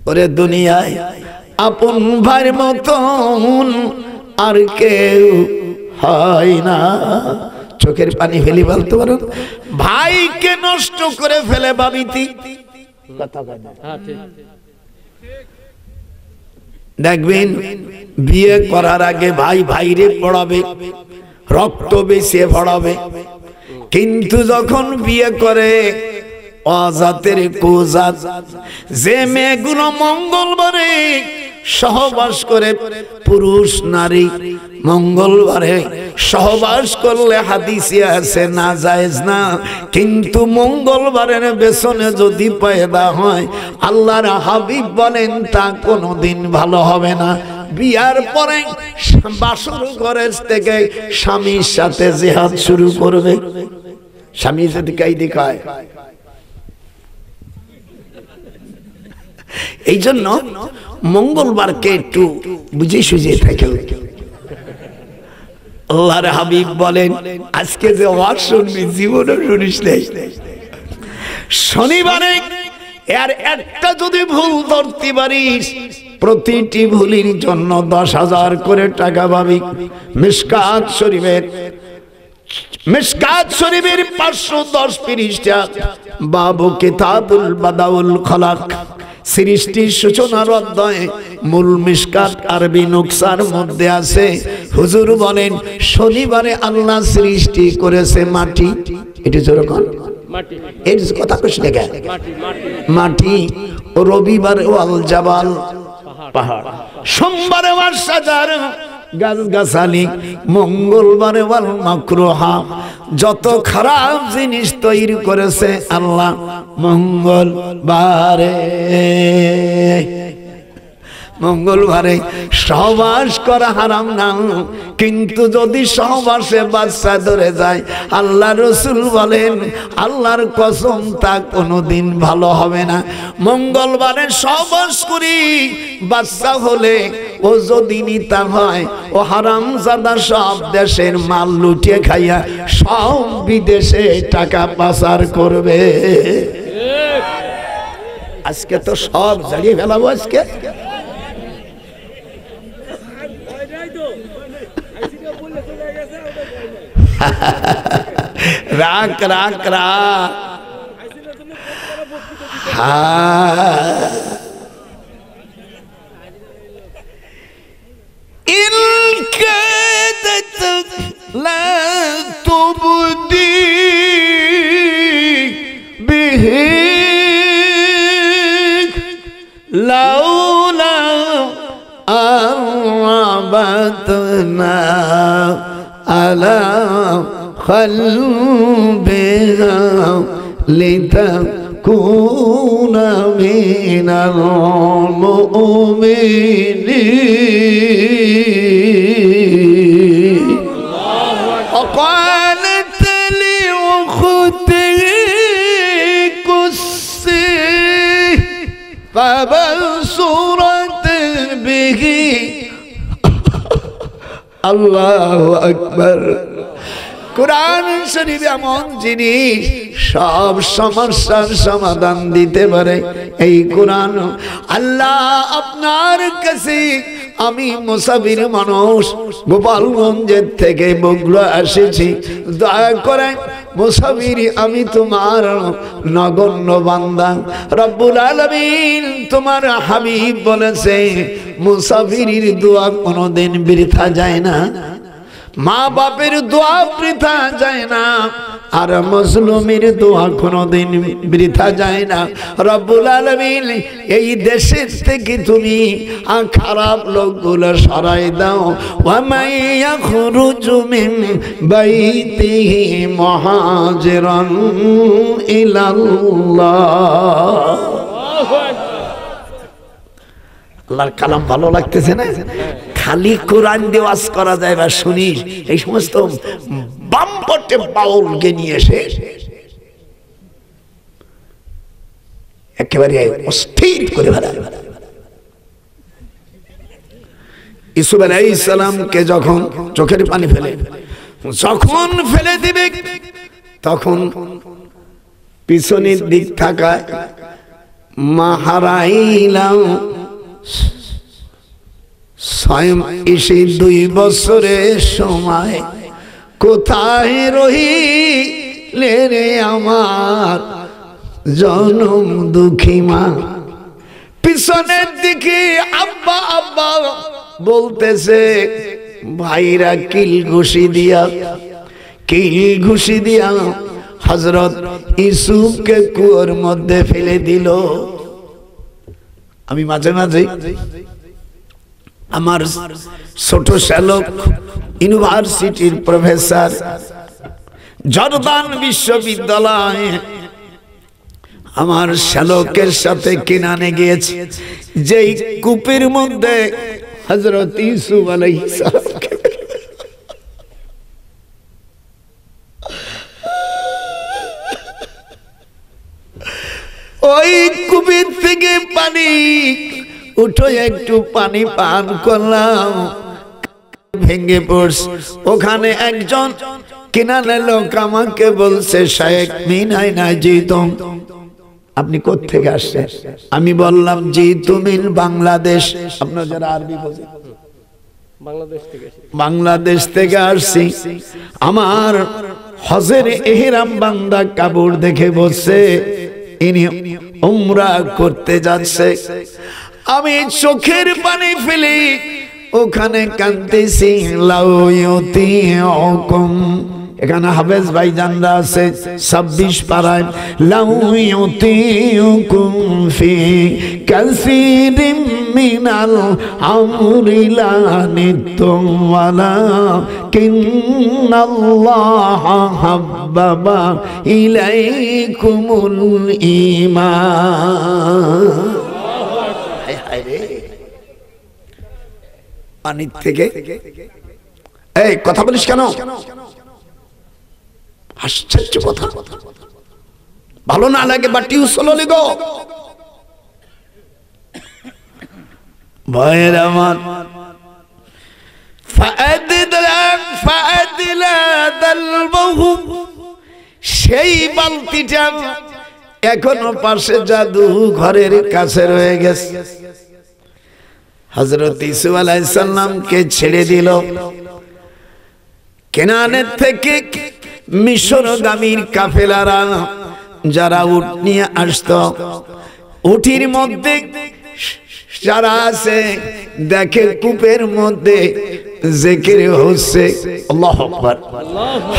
ওরে দুনিয়ায় আপন ভাইয়ের মতন আর কেউ হয় না। চোখের পানি ফেলি বলতে পারো, ভাইকে নষ্ট করে ফেলে বাবিতি। দেখবেন বিয়ে করার আগে ভাই ভাইরে পড়াবে, রক্ত বেশিয়ে পড়াবে, কিন্তু যখন বিয়ে করে অজাতের কুজাত, যে মেয়েগুলো মঙ্গলবারে সহবাস করে, পুরুষ নারী মঙ্গলবারে সহবাস করলে হাদিসে আছে না জায়েজ না, কিন্তু মঙ্গলবারের পেছনে যদি পয়দা হয় আল্লাহর হাবিব বলেন তা কোনোদিন ভালো হবে না। বিয়ার পরে বাসর ঘরের থেকে স্বামীর সাথে জিহাদ শুরু করবে। স্বামী যদি কাইদি খায়, এই জন্য মঙ্গলবারকে একটু বুঝে সুঝে থাকে। আল্লাহর হাবিব বলেন, আজকে যে ওয়াজ শুনবি জীবনে শুনিস নাই। শনিবারে এর একটা যদি ভুল ধরতে পারিস, প্রতিটি ভুলের জন্য 10,000 করে টাকা পাবি। মিশকাত শরীফের 510 পৃষ্ঠা, বাবু কিতাবুল বাদাউল খলাক, সৃষ্টির সূচনার অধ্যায়ে মূল মিশকাত আরবি নুকসার মধ্যে আছে। হুজুর বলেন, শনিবারে আল্লাহ সৃষ্টি করেছে মাটি। এটা যেরকম মাটি, এর কথা কইছ না কেন? মাটি। রবিবারে ওয়াল জাবাল, পাহাড়। সোমবারে ওয়াল সাজার, গাছ গাছালি। মঙ্গলবারে ওয়াল মাকরুহা, যত খারাপ জিনিস তৈরি করেছে আল্লাহ মঙ্গলবারে। মঙ্গলবারে সহবাস করা হারাম না, কিন্তু যদি সহবাসে বাচ্চা ধরে যায় আল্লাহ রসুল বলেন আল্লাহর কসম তা কোনোদিন ভালো হবে না। মঙ্গলবারে সহবাস করি বাচ্চা হলে ও যদি নিতা হয় ও হারামজাদা সব দেশের মাল লুটিয়ে খাইয়া সব বিদেশে টাকা পাচার করবে। আজকে তো সব জ্বালিয়ে ফেলাবো আজকে। রাখ রাখ রাখ। لا تبدي به لولا أربتنا على قلبها لتكون من المؤمنين وقالت لأخته قصي فبصرت به الله أكبر। কোরআন শরীফ এমন জিনিস সব সমস্যার সমাধান দিতে পারে। এই কোরআন আল্লাহ আপনার কাছে, আমি মুসাফির মানুষ গোপালগঞ্জের থেকে বগুড়া এসেছি, দয়া করে মুসাফির আমি তোমার নগণ্য বান্দা। রব্বুল আলামিন তোমার হাবিব বলেছে মুসাফিরের দোয়া কোনোদিন বৃথা যায় না, মা বাপের দোয়া বৃথা যায় না, আর মজলুমের দোয়া কোনোদিন বৃথা যায় না। রব্বুল আলামিন এই দেশের থেকে তুমি খারাপ লোকগুলো সরাই দাও। ওয়া মাইয়া খুরুজু মিন বাইতিহি মুহাজিরান ইলাল্লাহ। আল্লাহর কালাম ভালো লাগতেছে না? খালি কোরআন দিয়ে ওয়াজ করা যায় বা শুনিস, এই সমস্ত বামপটে বাউলকে নিয়ে এসে একেবারে অস্থির করে ফেলায়। ইউসুফ আলাইহিস সালামকে যখন চোখের পানি যখন ফেলে দিবে তখন পিছনের দিক থাকায় মা হারাইলাম স্বয়ং এসে 2 বছরের সময় কোথায় রহিলে রে আমার জনম দুঃখী মা। পিছনের দিকে আব্বা আব্বা বলতেছে, ভাইরা কিল ঘুষি দিয়া হযরত ইউসুফকে কুয়োর মধ্যে ফেলে দিল। আমি মাঝে মাঝে আমার ছোট শ্যালক ইউনিভার্সিটির প্রফেসর জর্দান বিশ্ববিদ্যালয়ে আমার শ্যালকের সাথে কিনানে গিয়েছে, যেই কূপের মধ্যে হযরত ইউসুফ আলাইহিস সালামকে ওই কূপের থেকে পানি উঠো একটু পানি পান করলাম, ভেঙে পড়ছে। ওখানে একজন কিনারে লোক আমাকে বলছে, শায়েখ মিন আইনা জিতুম, আপনি কোত্থেকে আসছেন? আমি বললাম জিতু মিন বাংলাদেশ। আপনারা যারা আরবি বোঝেন, বাংলাদেশ থেকে আসছি। আমার হজের ইহরাম বান্দা কাপড় দেখে বলছে ইনি উমরা করতে যাচ্ছে। আমি চোখের পানি ফেলে ওখানে কাঁদতেছি। এখানে হাফেজ ভাইজানরা আছে 26 পারায়। লাউয়ুতিউকুম ফি কাসীরিম মিনাল আমরি লানিতুম ওয়ালাকিন্নাল্লাহা হাব্বাবা ইলাইকুমুল ঈমান। পানির থেকে। এই কথা বলিস কেন? আশ্চর্য কথা। ভালো না লাগে বা টিউশন লিগো ভাইয়ের আমার। সেই বালতিটা এখনো পাশে জাদু ঘরের কাছে রয়ে গেছে। হযরত ইউসুফ আলাইহিস সালামকে ছেড়ে দিল। কেনানের থেকে মিশরগামীর কাফেলারা যারা উট নিয়ে আসতো, উটির মধ্যে যারা আছে দেখে কূপের মধ্যে জিকির হচ্ছে আল্লাহু আকবার।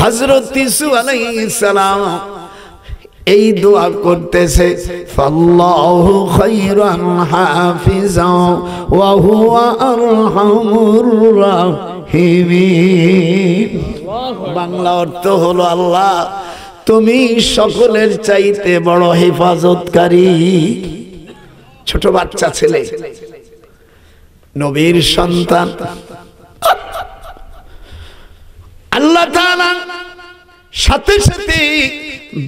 হযরত ইউসুফ আলাইহিস সালাম এই দোয়া করতেছে, ফাল্লাহু খায়রান হাফিজা ওয়া হুয়া আরহামুর রাহিমিন। বাংলা অর্থ হলো, আল্লাহ তুমি সকলের চাইতে বড় হেফাজতকারী। ছোট বাচ্চা ছেলে, নবীর সন্তান, আল্লাহ তাআলা সাথে সাথে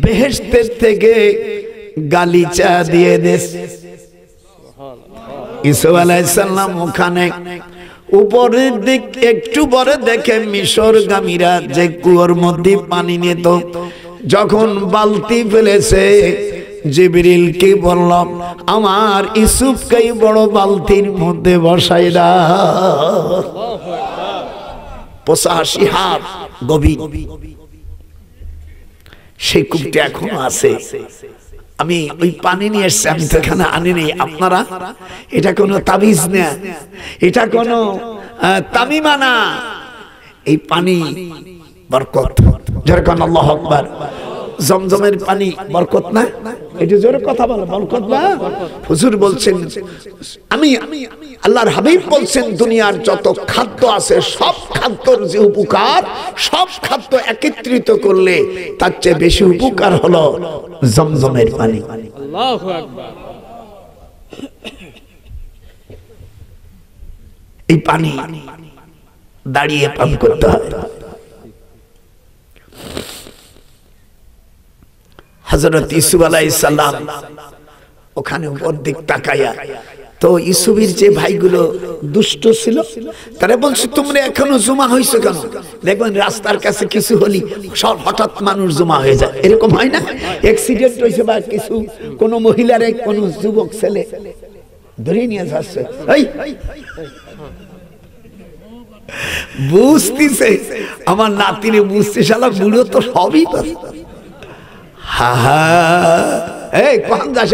বেহেশতের থেকে গালিচা দিয়ে দেন। ইউসুফ আলাইহিস সালাম ওখানে উপরের দিক একটু বড় দেখে মিশরগামীরা যে কুয়োর মধ্যে পানি নিত, যখন বালতি ফেলেছে জিবরিলকে বললাম, আমার ইউসুফকেই বড় বালতির মধ্যে বসাই দাও। 85 হাত গভীর সেই কূপটা এখনো আছে। আমি ওই পানি নিয়ে এসছি, আমি তো এখানে আনি নেই। আপনারা, এটা কোনো তাবিজ না, এটা কোনো তামিমা না। এই পানি বরকত। যেরকম আল্লাহু আকবার। জমজমের পানি বরকত না? এটা জোরে কথা বলো, বরকত না? হুজুর বলছেন, আমি আল্লাহর হাবিব বলছেন, দুনিয়ার যত খাদ্য আছে সব খাদ্যর যে উপকার, সব খাদ্য একত্রিত করলে তার চেয়ে বেশি উপকার হলো জমজমের পানি। আল্লাহু আকবার। এই পানি দাঁড়িয়ে পান করতে হয়। হযরত ইউসুফ আলাইহিস সালাম ওখানে উপর দিক তাকায়া, তো ইউসুফের যে ভাইগুলো দুষ্ট ছিল তারা বলছে, তোমরা এখনো জমা হইছো কেন? দেখবেন রাস্তার কাছে কিছু হলি সব হঠাৎ মানুষ জমা হয়ে যায়, এরকম হয় না? অ্যাক্সিডেন্ট হয়েছে বা কিছু, কোন মহিলারে কোন যুবক ছেলে ধরে নিয়ে যাচ্ছে, বুঝতেছে আমার নাতিরে, বুঝতে শালা বুড়ো তো সবই পারে। হা হা, এই কোন যাস?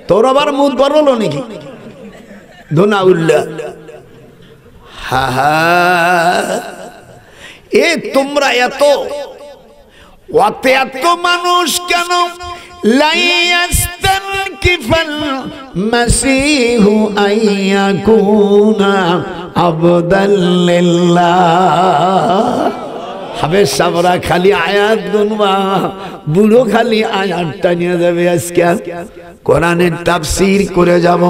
তোর আবার মুখ বড় হলো নাকি? ধোনা উল্লা। হা হা, এ তোমরা এত ওয়াতে এত মানুষ কেন? লাইয়াস্তানকিফাল মাসিহু আইয়াকুনা আবদাল লিল্লাহ। হাবেশ সাবরা খালি আয়াত গুনবা, বুড়ো খালি আয়াতটা নিয়ে যাবে। আজকে কোরআনের তাফসীর করে যাব,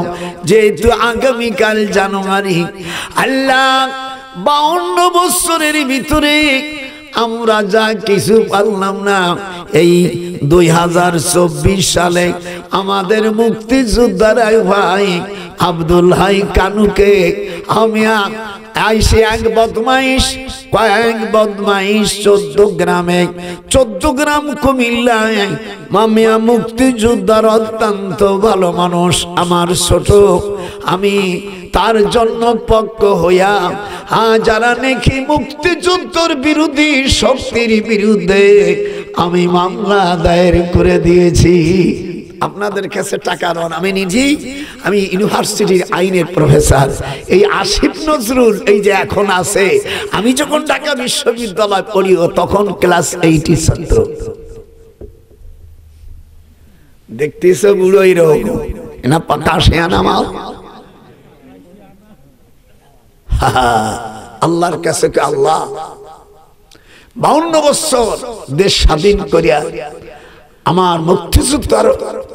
যেহেতু আগামীকাল জানুয়ারি। আল্লাহ 52 বছরের ভিতরে আমরা যা কিছু পারলাম না, এই 2024 সালে আমাদের মুক্তিযোদ্ধারাই ভাই আব্দুল হাই কানুকে আমি আইসে এক বদমাইশ, কয়েক বদমাইশ 14 গ্রামে, 14 গ্রাম কুমিল্লায় মামিয়া মুক্তিযোদ্ধার অত্যন্ত ভালো মানুষ, আমার ছোট, আমি তার জন্য পক্ষ হইয়া যারা নাকি মুক্তিযুদ্ধের বিরোধী শক্তির বিরুদ্ধে আমি মামলা দায়ের করে দিয়েছি। আপনাদের কাছে টাকা নন, আমি নিজেই, আমি ইউনিভার্সিটির আইনের প্রফেসর। এই আসিফ নজরুল এই যে এখন আছে, আমি যখন ঢাকা বিশ্ববিদ্যালয় পড়িও তখন ক্লাস 8 ছাত্র। দেখতেছ বুড়োই রোগ না পাকা শেয়ানা মাল। আল্লাহর কাছে আল্লাহ 52 বছর দেশ স্বাধীন করিয়া আমার মুক্তিযোদ্ধার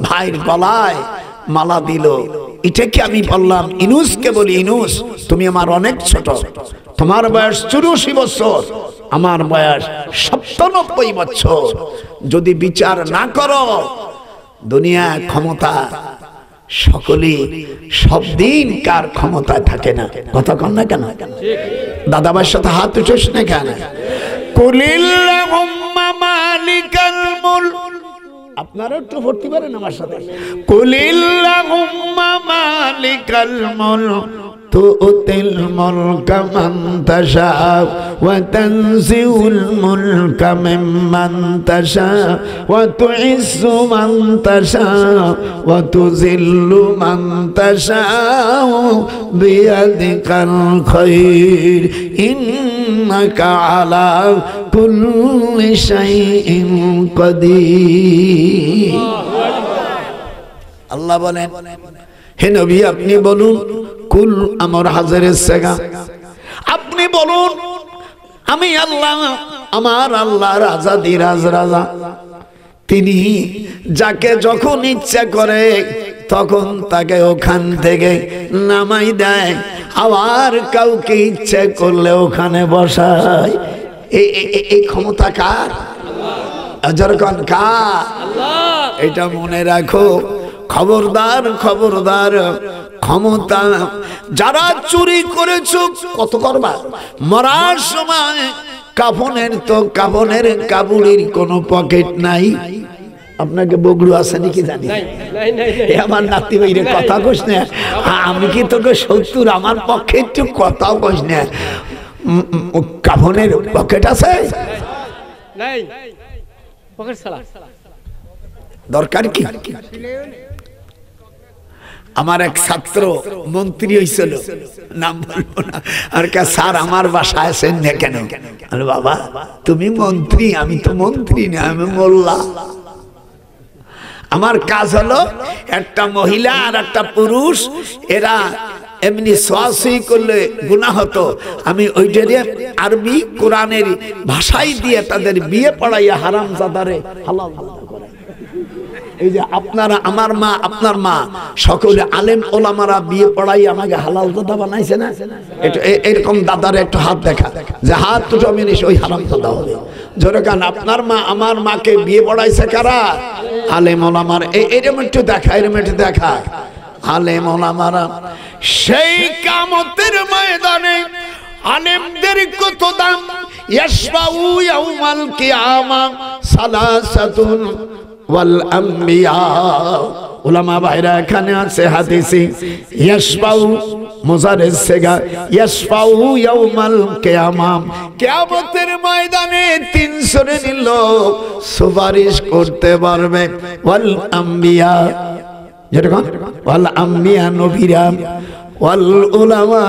ভাইয়ের গলায় মালা দিল, এটাকে আমি বললাম, ইনুসকে বলি, ইনুস তুমি আমার অনেক ছোট, তোমার বয়স 84 বছর, আমার বয়স 97 বছর। যদি বিচার না করো, দুনিয়া ক্ষমতা সকলে সব দিন কার ক্ষমতায় থাকে না, কথা কন না কেন? দাদা ভাইয়ের সাথে হাত উঠোস না কেন? কুলিল্লাহুম্মা মালিকাল মুলক, আপনারা একটু ভর্তি পারেন আমার সাথে। কুলিল্লাহুম্মা মালিকাল মুলক তু'তিল মুলকা মান তাশা ওয়া তানজিউল মুলকা মিম্মান তাশা ওয়া তুইজ্জু মান তাশা ওয়া তুযিল্লু মান তাশা বিয়াদিকাল খায়র ইন্নাকা আলা কুল্লি শাইইন কাদির। আল্লাহ বলেন, হে নবী আপনি বলুন, কুল আমর হাজারের সেগা, আপনি বলুন আমি আল্লাহ, আমার আল্লাহ রাজা দিরাজ রাজা, তিনি যাকে যখন ইচ্ছা করে তখন তাকে ওখান থেকে নামাই দেয়, আবার কাউকে ইচ্ছা করলে ওখানে বসায়। এই ক্ষমতা কার? যখন কার? এটা মনে রাখো, খবরদার খবরদার, ক্ষমতা যারা চুরি করেছ কত করবা, মরার সময় কাফনের তো কাফনের কাপড়ের কোনো পকেট নাই। আপনাকে বগড়ু আছে নাকি জানি, আমার নাতি ভাইরে কথা কইস না, আমি কি তোকে 70, আমার পক্ষে একটু কথাও কইস না, কাফনের পকেট আছে? দরকার কি? আমার এক ছাত্র মন্ত্রী হয়েছিল, নাম বলবো না, আর কে স্যার আমার বাসায় আছেন না কেন? বাবা তুমি মন্ত্রী, আমি তো মন্ত্রী না, আমি মোল্লা। আমার কাজ হলো একটা মহিলা আর একটা পুরুষ, এরা এমনি সোয়াসি করলে গুনাহ হতো, আমি ওইটারে আরবি কোরআনের ভাষায় দিয়ে তাদের বিয়ে পড়াইয়া হারামজাদারে হালাল করে। এই যে আপনারা, আমার মা, আপনার মা, সকলে আলেম ওলামারা বিয়ে পড়াই আমাকে হালাল দাদা বানাইছে না? এরকম দাদার একটু হাত দেখা, যে হাত দুটো মিনিস ওই হারাম দাদা হবে। জোরে কান, আপনার মা আমার মাকে বিয়ে পড়াইছে কারা? আলেম ওলামার। এরকম একটু দেখা, এরকম একটু দেখা, আলেম ওলামারা। সেই কিয়ামতের ময়দানে আলেমদের কত দাম! ইয়াশফাউ ইয়াউমাল কিয়ামা সালাসাতুন ওয়াল আম্বিয়া। উলামা ভাইরা এখানে আছে হাদিসে, ইয়াশফাউ মুজারিস সেগা, ইয়াশফাউ ইয়াউমাল কিয়ামা, কিয়ামতের ময়দানে 3 শ্রেণীর লোক সুপারিশ করতে পারবে। ওয়াল আম্বিয়া, যেরকম ওয়াল আম্বিয়া নবীরা, ওয়াল উলামা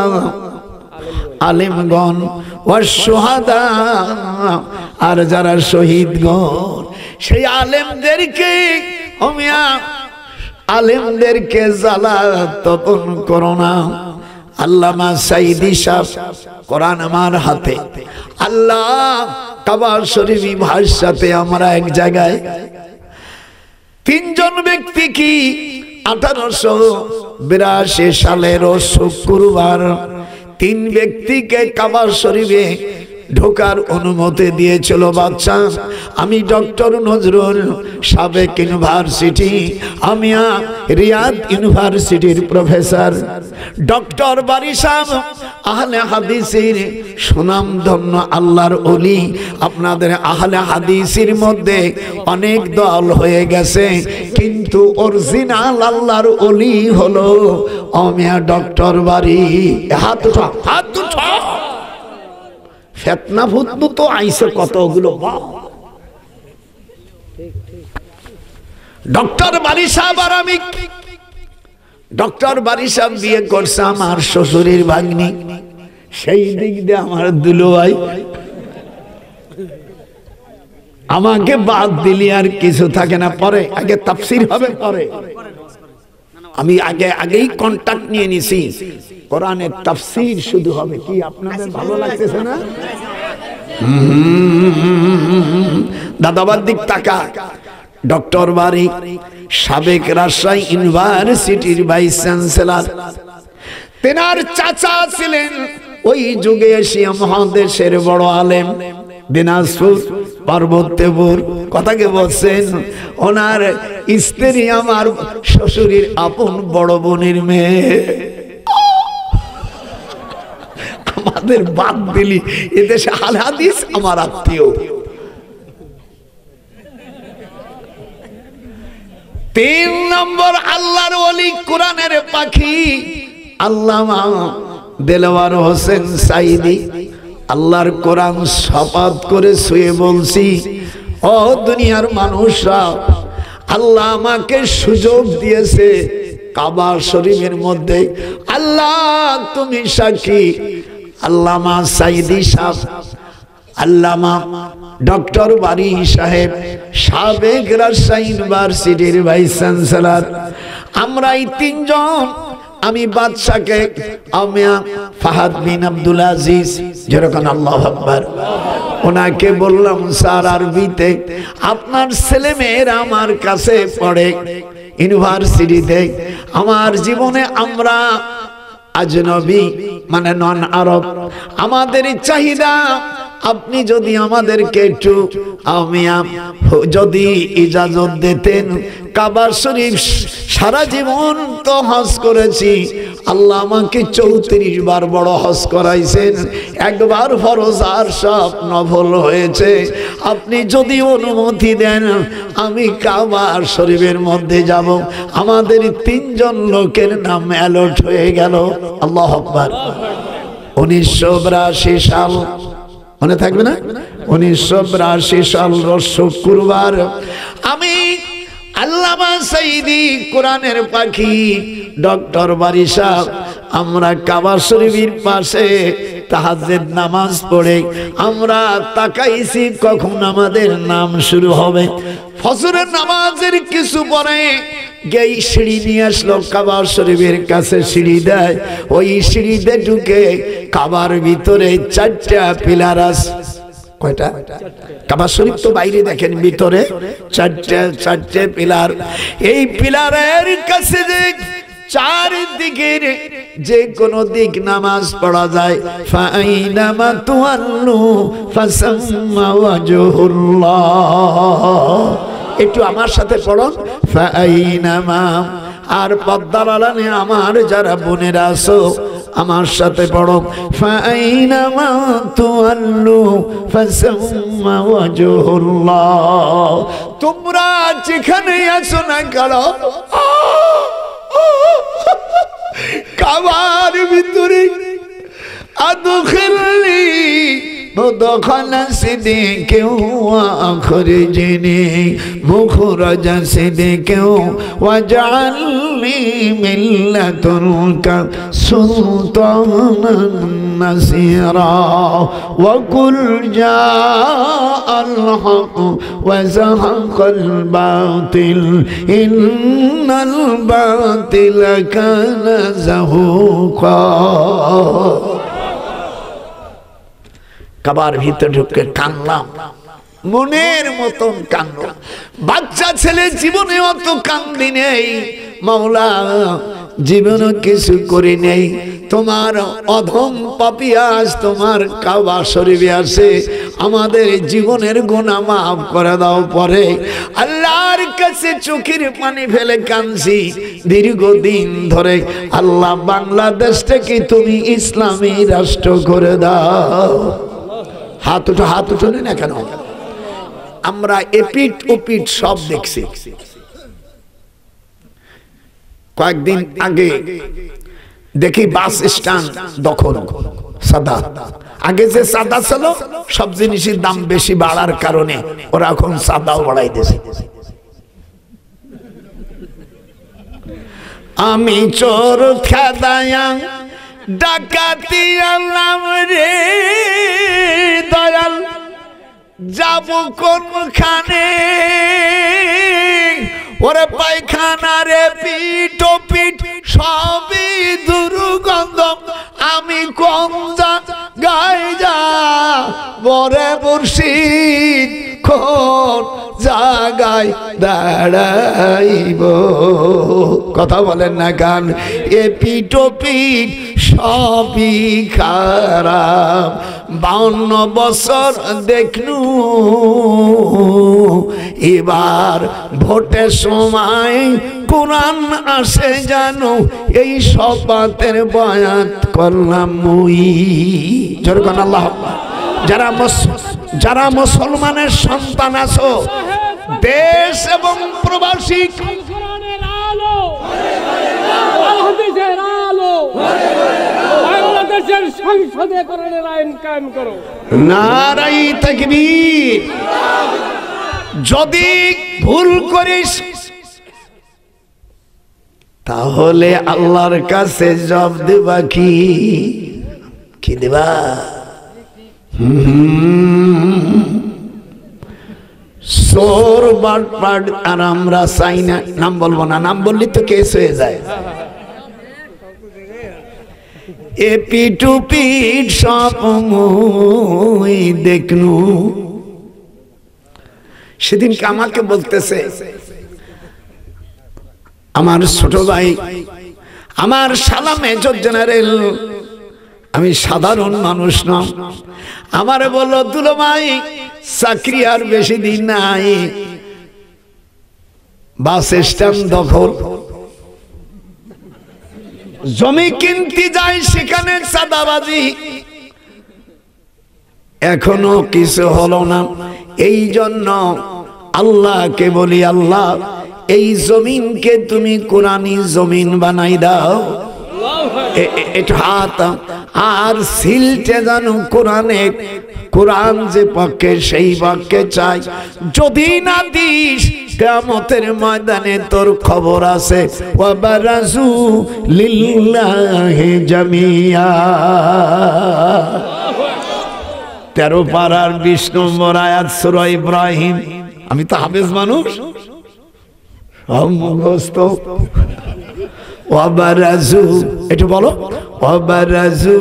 আলেমগণ, ওয়াস শুহাদা আর যারা শহীদগণ। সেই আলেমদেরকে আলেমদেরকে জ্বালাতন করো না। আল্লামা সাইদি সাহেব, কোরআন আমার হাতে, আল্লাহ কাবা শরীফ ভাষাতে আমরা এক জায়গায় 3 জন ব্যক্তি কি 1882 সালের শুক্রবার 3 ব্যক্তিকে কাবা শরীফে ঢোকার অনুমতি দিয়েছিল। বাচ্চা আমি ডক্টর নজরুল, সাবেক ইউনিভার্সিটি, আমি রিয়াদ ইউনিভার্সিটির প্রফেসর, ডক্টর বারি সাহেব আহলে হাদিসের সুনামধন্য আল্লাহর ওলি। আপনাদের আহলে হাদিসের মধ্যে অনেক দল হয়ে গেছে, কিন্তু অরিজিনাল আল্লাহর ওলি হলো অমিয়া ডক্টর বারি। হাত উঠা, হাত উঠা। ফেতনা ফুতনু তো আইসে কতগুলো। ডক্টর বারি সাহেব আর আমি, ডক্টর বারি সাহেব বিয়ে করছে আমার শ্বশুরের ভাগ্নি, সেই দিক দিয়ে আমার দুলো ভাই। আমাকে বাদ দিলি আর কিছু থাকে না, পরে আগে তাফসীর হবে, পরে আমি আগেই কন্টাক্ট নিয়ে নিছি, কোরআনের তাফসীর শুধু হবে। কি আপনাদের ভালো লাগতেছে না? দাদাবার দিক তাকা। ডক্টর বাড়ি, সাবেক রাজশাহী ইউনিভার্সিটির ভাইস চ্যান্সেলর। তেনার চাচা ছিলেন ওই যুগে এশিয়া মহাদেশের বড় আলেম, দিনাজপুর পার্বত্যপুর। কথাকে বলছেন, ওনার স্ত্রী আমার শ্বশুরের আপন বড় বোনের মেয়ে। আমাদের বাদ দিলি এদেশে আল হাদিস আমার আত্মীয়। 3 নম্বর আল্লাহর ওলি, কোরআনের পাখি আল্লামা দেলোয়ার হোসেন সাইদি। আল্লাহর কোরআন শপথ করে শুয়ে বলছি, ও দুনিয়ার মানুষরা, আল্লাহ আমাকে সুযোগ দিয়েছে কাবা শরীফের মধ্যে। আল্লাহ তুমি সাক্ষী, আল্লামা সাইদি সাহেব, আল্লামা ডক্টর বারি সাহেব, সাবেক রাজশাহী ইউনিভার্সিটির ভাইস চ্যান্সেলর, আমরা এই 3 জন, আমি বাদশাকে, আমি ফাহাদ বিন আব্দুল আজিজ, যেরকম আল্লাহু আকবার, ওনাকে বললাম স্যার আরবিতে আপনার ছেলে মেয়েরা আমার কাছে পড়ে ইউনিভার্সিটিতে, আমার জীবনে আমরা আজনবী মানে নন আরব, আমাদের চাহিদা আপনি যদি আমাদেরকে একটু যদি ইজাজত দিতেন, কাবা শরীফ সারা জীবন তো হজ করেছি, আল্লাহ আমাকে 34 বার বড় হজ করাইছেন, একবার ফরজ আর সব নফল হয়েছে, আপনি যদি অনুমতি দেন আমি কাবা শরীফের মধ্যে যাব। আমাদের 3 জন লোকের নাম অ্যালট হয়ে গেল। আল্লাহু আকবার। 1982 সাল, মনে থাকবে না? 1982 সাল শুক্রবার আমি আল্লামা সাইদি, কোরআনের পাখি ডক্টর বারি সাহেব, আমরা কাবা শরীফের পাশে তাহাজ্জুদ নামাজ পড়ে আমরা তাকাইছি কখন আমাদের নাম শুরু হবে। ফজরের নামাজের কিছু পরে গেই সিঁড়ি নিয়ে আসলো, কাবা শরীফের কাছে সিঁড়ি দেয়, ওই সিঁড়িতে ঢুকে কাবার ভিতরে 4টা পিলার আছে। কয়টা? কাবা শরীফ তো বাইরে দেখেন, ভিতরে 4টে পিলার। এই পিলারের কাছে যে 4 দিকের যে কোন দিক নামাজ পড়া যায়, ফাইনামা তুআল্লু ফাসাম্মা ওয়াজহুল্লাহ। একটু আমার সাথে পড়ুন, ফাইনামা। আর পর্দার আড়ালে আমার যারা বোনেরা আছো আমার সাথে পড়ো, ফাইনামা তুআল্লু ফাসাম্মা ওয়াজহুল্লাহ। তোমরা যেখানে আছো না কেন কাবার ভিতরে আদখিলনি مدخل صدق واخرجني مخرج صدق واجعل لي من لدنك سلطانا نصيرا وقل جاء الحق وزهق الباطل إن الباطل كان زهوقا। কাবার ভিতরে ঢুকে কানলাম, মনের মতন কানলাম। বাচ্চা ছেলে জীবনে অত কান্দি নেই, মাওলা জীবনে কিছু করি নেই, তোমার অধম পাপিয়াস তোমার কাবা শরীফে আসে, আমাদের জীবনের গুনাহ মাফ করে দাও। পরে আল্লাহর কাছে চোখের পানি ফেলে কাঁদছি দীর্ঘদিন ধরে, আল্লাহ বাংলাদেশটাকে তুমি ইসলামী রাষ্ট্র করে দাও। হাত উঠো না কেন? আমরা এপিট ওপিট সব দেখছি। কয়েকদিন আগে দেখি বাস স্ট্যান্ড দখল, সাদা, আগে যে সাদা ছিল সব জিনিসের দাম বেশি বাড়ার কারণে ওরা এখন সাদাও বাড়াই দিয়েছে। আমি চোর খেদায়া ডাকাতি আল্লাহ রে দয়াল, যাব কোনখানে ওরে পায়খানা রে পিঠ পিঠ সবই দুর্গন্ধ, আমি কোন গায়ে যা বরে মুর্শিদ কোন জায়গায় দাঁড়াইব? কথা বলেন না গান। এ পিটোপিট সবই খারাপ, 52 বছর দেখনু, এবার ভোটের সময় কোরআন আসে জানো, এই সব বাতের বয়াত করলাম মুই। যেরকম আল্লাহ, যারা মুসলমানের সন্তান আছো, দেশ এবং প্রবাসী, বাংলাদেশের সংসদে কোরআনের আইন কায়েম করো। নারাই তাকবীর। যদি ভুল করিস তাহলে আল্লাহর কাছে জবাব দেবা কি দেবা? সোর বাট আর আমরা চাই না। নাম বলবো না, নাম বললি তো কেস হয়ে যায়। এ পিটুপিট সব মুই দেখনু। সেদিনকে আমাকে বলতেছে আমার ছোট ভাই, আমার শালা মেজর জেনারেল, আমি সাধারণ মানুষ না, আমারে বলল দুলো ভাই চাকরি আর বেশি দিন নাই, বাস স্ট্যান্ড দখল, জমি কিনতে যাই সেখানে চাঁদাবাজি, এখনো কিছু হলো না। এই জন্য আল্লাহকে বলি, আল্লাহ এই জমিনকে তুমি কোরআনি জমিন বানাই দাও। এটা হাত আর সিলটে জানো কোরআনে, কোরআন যে পক্ষে সেই পক্ষে চাই। যদি না দিস কিয়ামতের ময়দানে তোর খবর আছে। ওয়াবারাজু লিল্লাহি জামিয়া, 13 পারার 20 নম্বর আয়াত সূরা ইব্রাহিম। আমি তো হাফেজ মানুষ, মুখস্থ। ওয়াবারাজু, এটা বলো, ওয়াবারাজু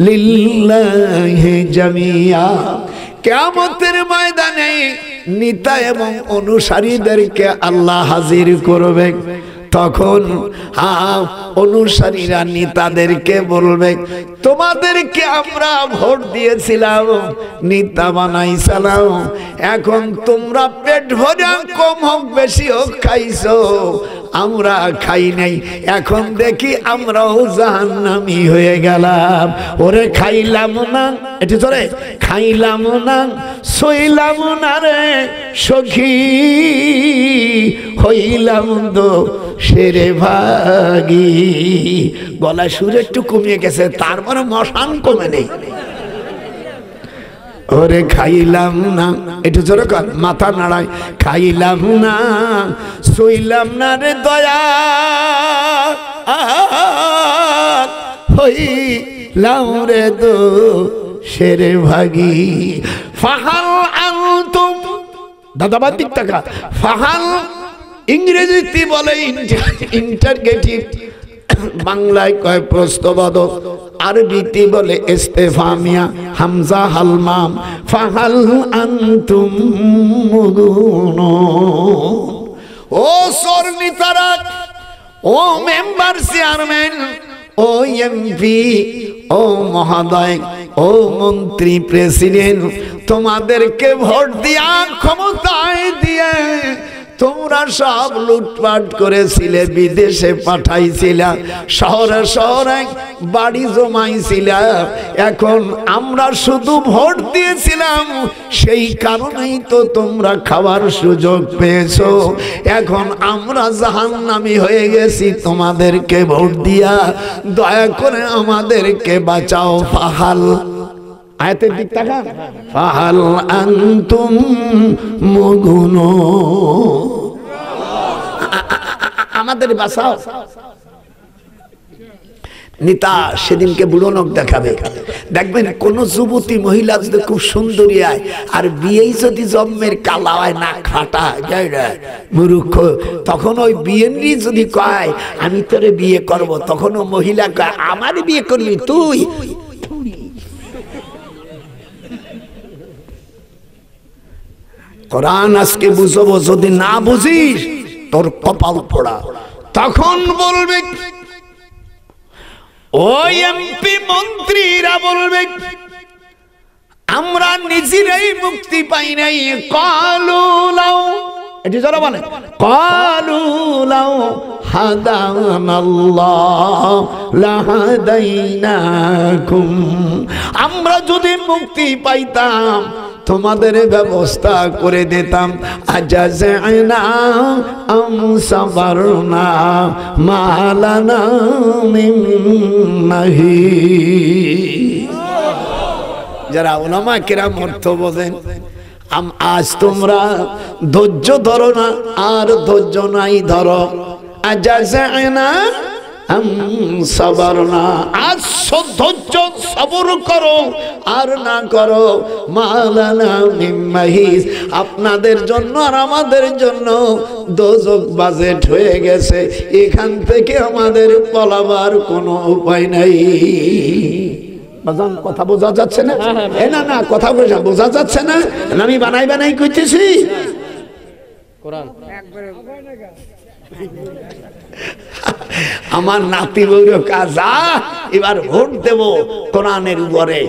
লিল্লাহি জামিয়া। কিয়ামতের ময়দানে নেতা এবং অনুসারীদেরকে আল্লাহ হাজির করবে। তখন অনুসারীরা নেতাদেরকে বলবে, তোমাদেরকে আমরা ভোট দিয়েছিলাম, নেতা বানাইছিলাম, এখন তোমরা পেট ভরা কম হোক বেশি হোক খাইছো, আমরা খাই নাই, এখন দেখি আমরাও জাহান্নামী হয়ে গেলাম। ওরে খাইলাম না, এটি ধরে খাইলাম না, সইলাম না রে সখী, হইলাম তো সেরে ভাগি। গলা সুর একটু কমিয়ে গেছে, তারপরে মশান কমে নেই। ওরে খাইলাম না, একটু জোরে কর, মাথা নাড়ায়, খাইলাম না সইলাম না রে দয়া, হইলাম রে দো সেরে ভাগি। ফাহাল আনতুম, দাদাবাদ দিক টাকা, ফাহাল ইংরেজিতে বলে ইন্টারগেটিভ, বাংলায় কয় প্রশ্নবোধক, আরবিতে বলে ইস্তেফামিয়া, হামজা হালমাম। ফাহাল আনতুম মুগুনুন। ও সরনিতারা, ও মেম্বার চেয়ারম্যান, ও এমপি, ও মহোদয়, ও মন্ত্রী, প্রেসিডেন্ট, তোমাদেরকে ভোট দিয়া ক্ষমতায় দিয়ে তোমরা সব লুটপাট করেছিলে, বিদেশে পাঠাইছিলা, শহরে শহরে বাড়ি জমাইছিলা। এখন আমরা শুধু ভোট দিয়েছিলাম, সেই কারণেই তো তোমরা খাওয়ার সুযোগ পেয়েছো। এখন আমরা জাহান্নামী হয়ে গেছি তোমাদেরকে ভোট দিয়া, দয়া করে আমাদেরকে বাঁচাও। ফাহাল, আয়াতের দিক তাকান, ফাহাল আনতুম মুগুনুন, আমাদের বাঁচাও। নেতা সেদিনকে বুড়ো নখ দেখাবে, দেখবেন কোন যুবতী মহিলা যদি খুব সুন্দরী হয় আর বিয়েই যদি জন্মের কালা হয়, না খাটা মূর্খ, তখন ওই বিয়েরই যদি কয় আমি তোরে বিয়ে করব, তখন ও মহিলা কয় আমার বিয়ে করবি তুই। কোরআন আজকে বুঝবো, যদি না বুঝিস তোর কপাল পোড়া। তখন বলবে ওই এমপি মন্ত্রীরা বলবে আমরা নিজেরাই মুক্তি পাই নাই। কালু লাউ, এটি যারা বলে কালু লাউ হাদানাল্লাহ লাহাদাইনাকুম, আমরা যদি মুক্তি পাইতাম তোমাদের ব্যবস্থা করে দিতাম। আজাজনা আম সাবারনা মালানা মিন মাহিস। যারা উলামা কিরাম অর্থ বোঝেন, আজ তোমরা ধৈর্য ধরো না, আর ধৈর্য নাই ধরো। আজাজনা আম সাবারনা, আজ ধৈর্য সবর করো, আর না করো মালানা মিন মাহিস, আপনাদের জন্য আর আমাদের জন্য দোজখ বাজেট হয়ে গেছে, এখান থেকে আমাদের পলাবার কোনো উপায় নাই। কথা বোঝা যাচ্ছে না? না না, কথা বোঝা যাচ্ছে না, আমি বানাই বানাই কইতেছি। আমার নাতি বউর কাজ, এবার ভোট দেব কোরআনের উপরে।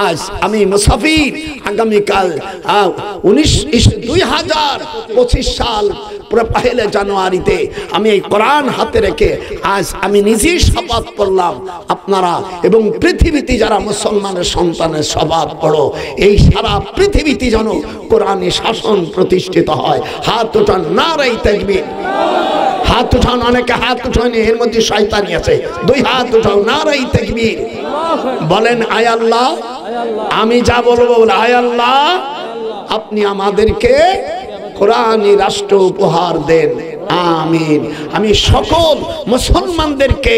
আজ আমি মুসাফির, আগামীকাল 2025 সাল পহেলা জানুয়ারিতে আমি এই কোরআন হাতে রেখে আজ আমি নিজেই শপথ করলাম, আপনারা এবং পৃথিবীতে যারা মুসলমানের সন্তানের শপথ করো, এই সারা পৃথিবীতে যেন কোরআনী শাসন প্রতিষ্ঠিত হয়। হাত উঠান, নারায়ে তাকবীর। হাত উঠান, অনেকে হাত উঠান, এর মধ্যে শয়তানি আছে। দুই হাত উঠাও, নারায়ে তাকবীর। বলেন আয় আল্লাহ, আমি যা বলবো আয় আল্লাহ, আপনি আমাদেরকে কোরআনী রাষ্ট্র উপহার দেন, আমিন। আমি সকল মুসলমানদেরকে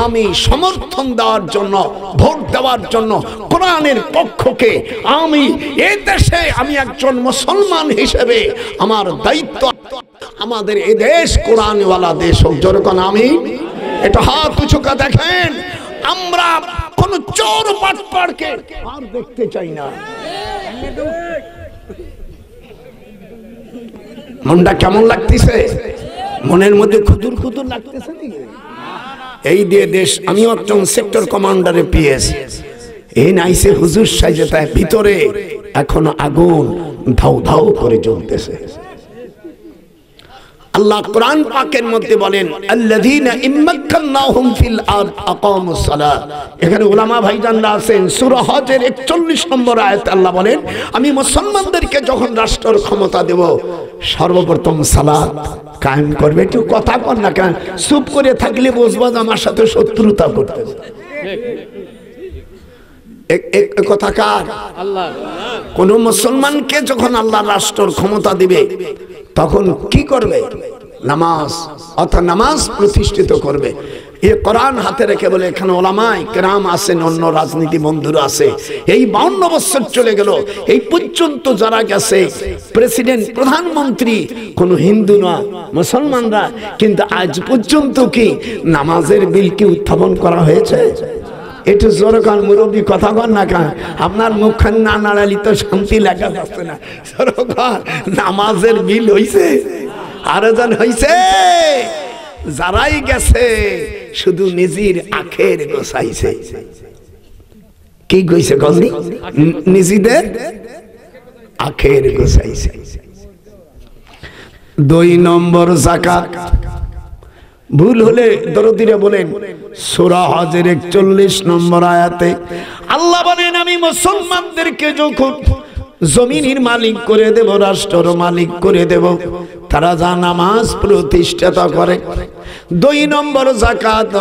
আমি সমর্থন দেওয়ার জন্য, ভোট দেওয়ার জন্য কোরআনের পক্ষকে, আমি এই দেশে আমি একজন মুসলমান হিসেবে আমার দায়িত্ব, আমাদের এই দেশ কোরআনওয়ালা দেশ হোক। যেরকম আমি এটা হাত উঁচুকা দেখেন, আমরা কোন চোর বাটপারকে আর দেখতে চাই না। মনটা কেমন লাগতেছে? মনের মধ্যে খুদুর খুদুর লাগতেছে নাকি? এই দিয়ে দেশ, আমি একজন সেক্টর কমান্ডারে পিএস, এই নাইসে হুজুর সাইজে, তাই ভিতরে এখনো আগুন ধাউ ধাউ করে জ্বলতেছে। আল্লাহ কোরআন পাকের মধ্যে বলেন আল্লাযীনা ইম্মাক্কানাহুম ফিল আরদ আকামুস সালাত। এখানে উলামা ভাইজানরা আছেন, সূরা হজের 41 নম্বর আয়াতে আল্লাহ বলেন আমি মুসলমানদেরকে যখন রাষ্ট্রের ক্ষমতা দেব, সর্বপ্রথম সালাত কায়েম করবে। একটু কথা কর না কেন? চুপ করে থাকলে বুঝবা আমার সাথে শত্রুতা করতে। কথা কার? আল্লাহ। কোন মুসলমানকে যখন আল্লাহ রাষ্ট্রের ক্ষমতা দিবে, তখন কি করবে? নামাজ, অর্থাৎ নামাজ প্রতিষ্ঠিত করবে। এই কোরআন হাতে রেখে বলে, এখানে ওলামায়ে কেরাম আছেন, অন্য রাজনীতি বন্ধুরা আছে। এই 52 বছর চলে গেল, এই পর্যন্ত যারা গেছে প্রেসিডেন্ট, প্রধানমন্ত্রী কোন হিন্দু না, মুসলমানরা। কিন্তু আজ পর্যন্ত কি নামাজের বিল কি উত্থাপন করা হয়েছে? একটু জোরে কান মুরব্বী, কথা কন না কেন? আপনার মুখখান না নাড়ালি তো শান্তি লাগা যাচ্ছে না। নামাজের বিল হইছে? আরো জন হইছে? যারাই গেছে শুধু নিজের আখের গোছাইছে। কি গইছে গলদি? নিজেদের আখের গোছাইছে। 2 নম্বর যাকাত। ভুল হলে দরদিরা বলেন সূরা হজের 41 নম্বর আয়াতে আল্লাহ বলেন আমি মুসলমানদেরকে যখন জমিনের মালিক করে দেব, রাষ্ট্রের মালিক করে দেব, তারা যা নামাজ প্রতিষ্ঠা করে। 2 নম্বর যাকাত,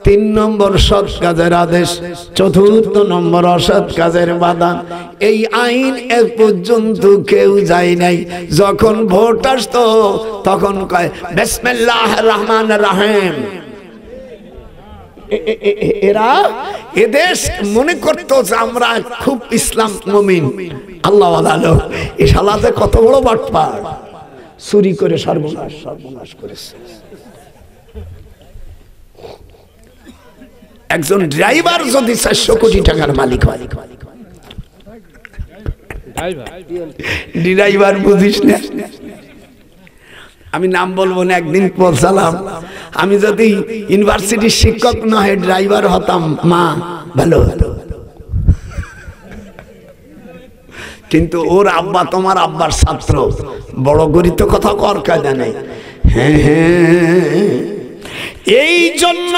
3 নম্বর সৎ কাজের আদেশ, 4 নম্বর অসৎ কাজের বাধা। এই আইন এক পর্যন্ত কেউ যায় নাই। যখন ভোট আসতো তখন কয় বিসমিল্লাহির রহমানির রহিম। এরা এদেশ মনে করতো যে আমরা খুব ইসলাম মুমিন, আল্লাহ ওয়ালা লোক। এই শালাতে কত বড় বাটপার, চুরি করে সর্বনাশ করেছে। একজন ড্রাইভার যদি 400 কোটি টাকার মালিক হয়, ড্রাইভার বুঝিস না, আমি নাম বলবো না। একদিন পৌঁছালাম, আমি যদি ইউনিভার্সিটির শিক্ষক না হয়ে ড্রাইভার হতাম, মা ভালো ভালো, কিন্তু ওর আব্বা তোমার আব্বার ছাত্র, বড় গরিত কথা কর কাজে নেই। হ্যাঁ হ্যাঁ, এই জন্য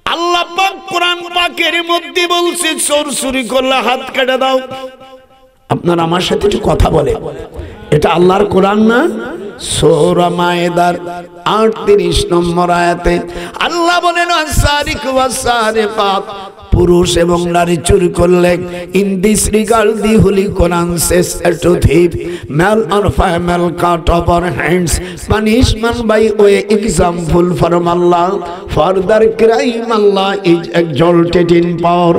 আল্লাহ পাক কোরআন পাকের মধ্যে বলছে চোর চুরি করলে হাত কেটে দাও। আপনার আমার সাথে একটু কথা বলে, এটা আল্লাহর কোরআন না? সূরা মায়েদার 38 নম্বর আয়াতে আল্লাহ বলেন আস-সারিকু ওয়াস-সারিকাত, পুরুষ এবং নারী চুরি করলে, in this regard the holy Quran says to thief male or female cut off our hands punishment by way example from Allah for their crime Allah is exalted in power.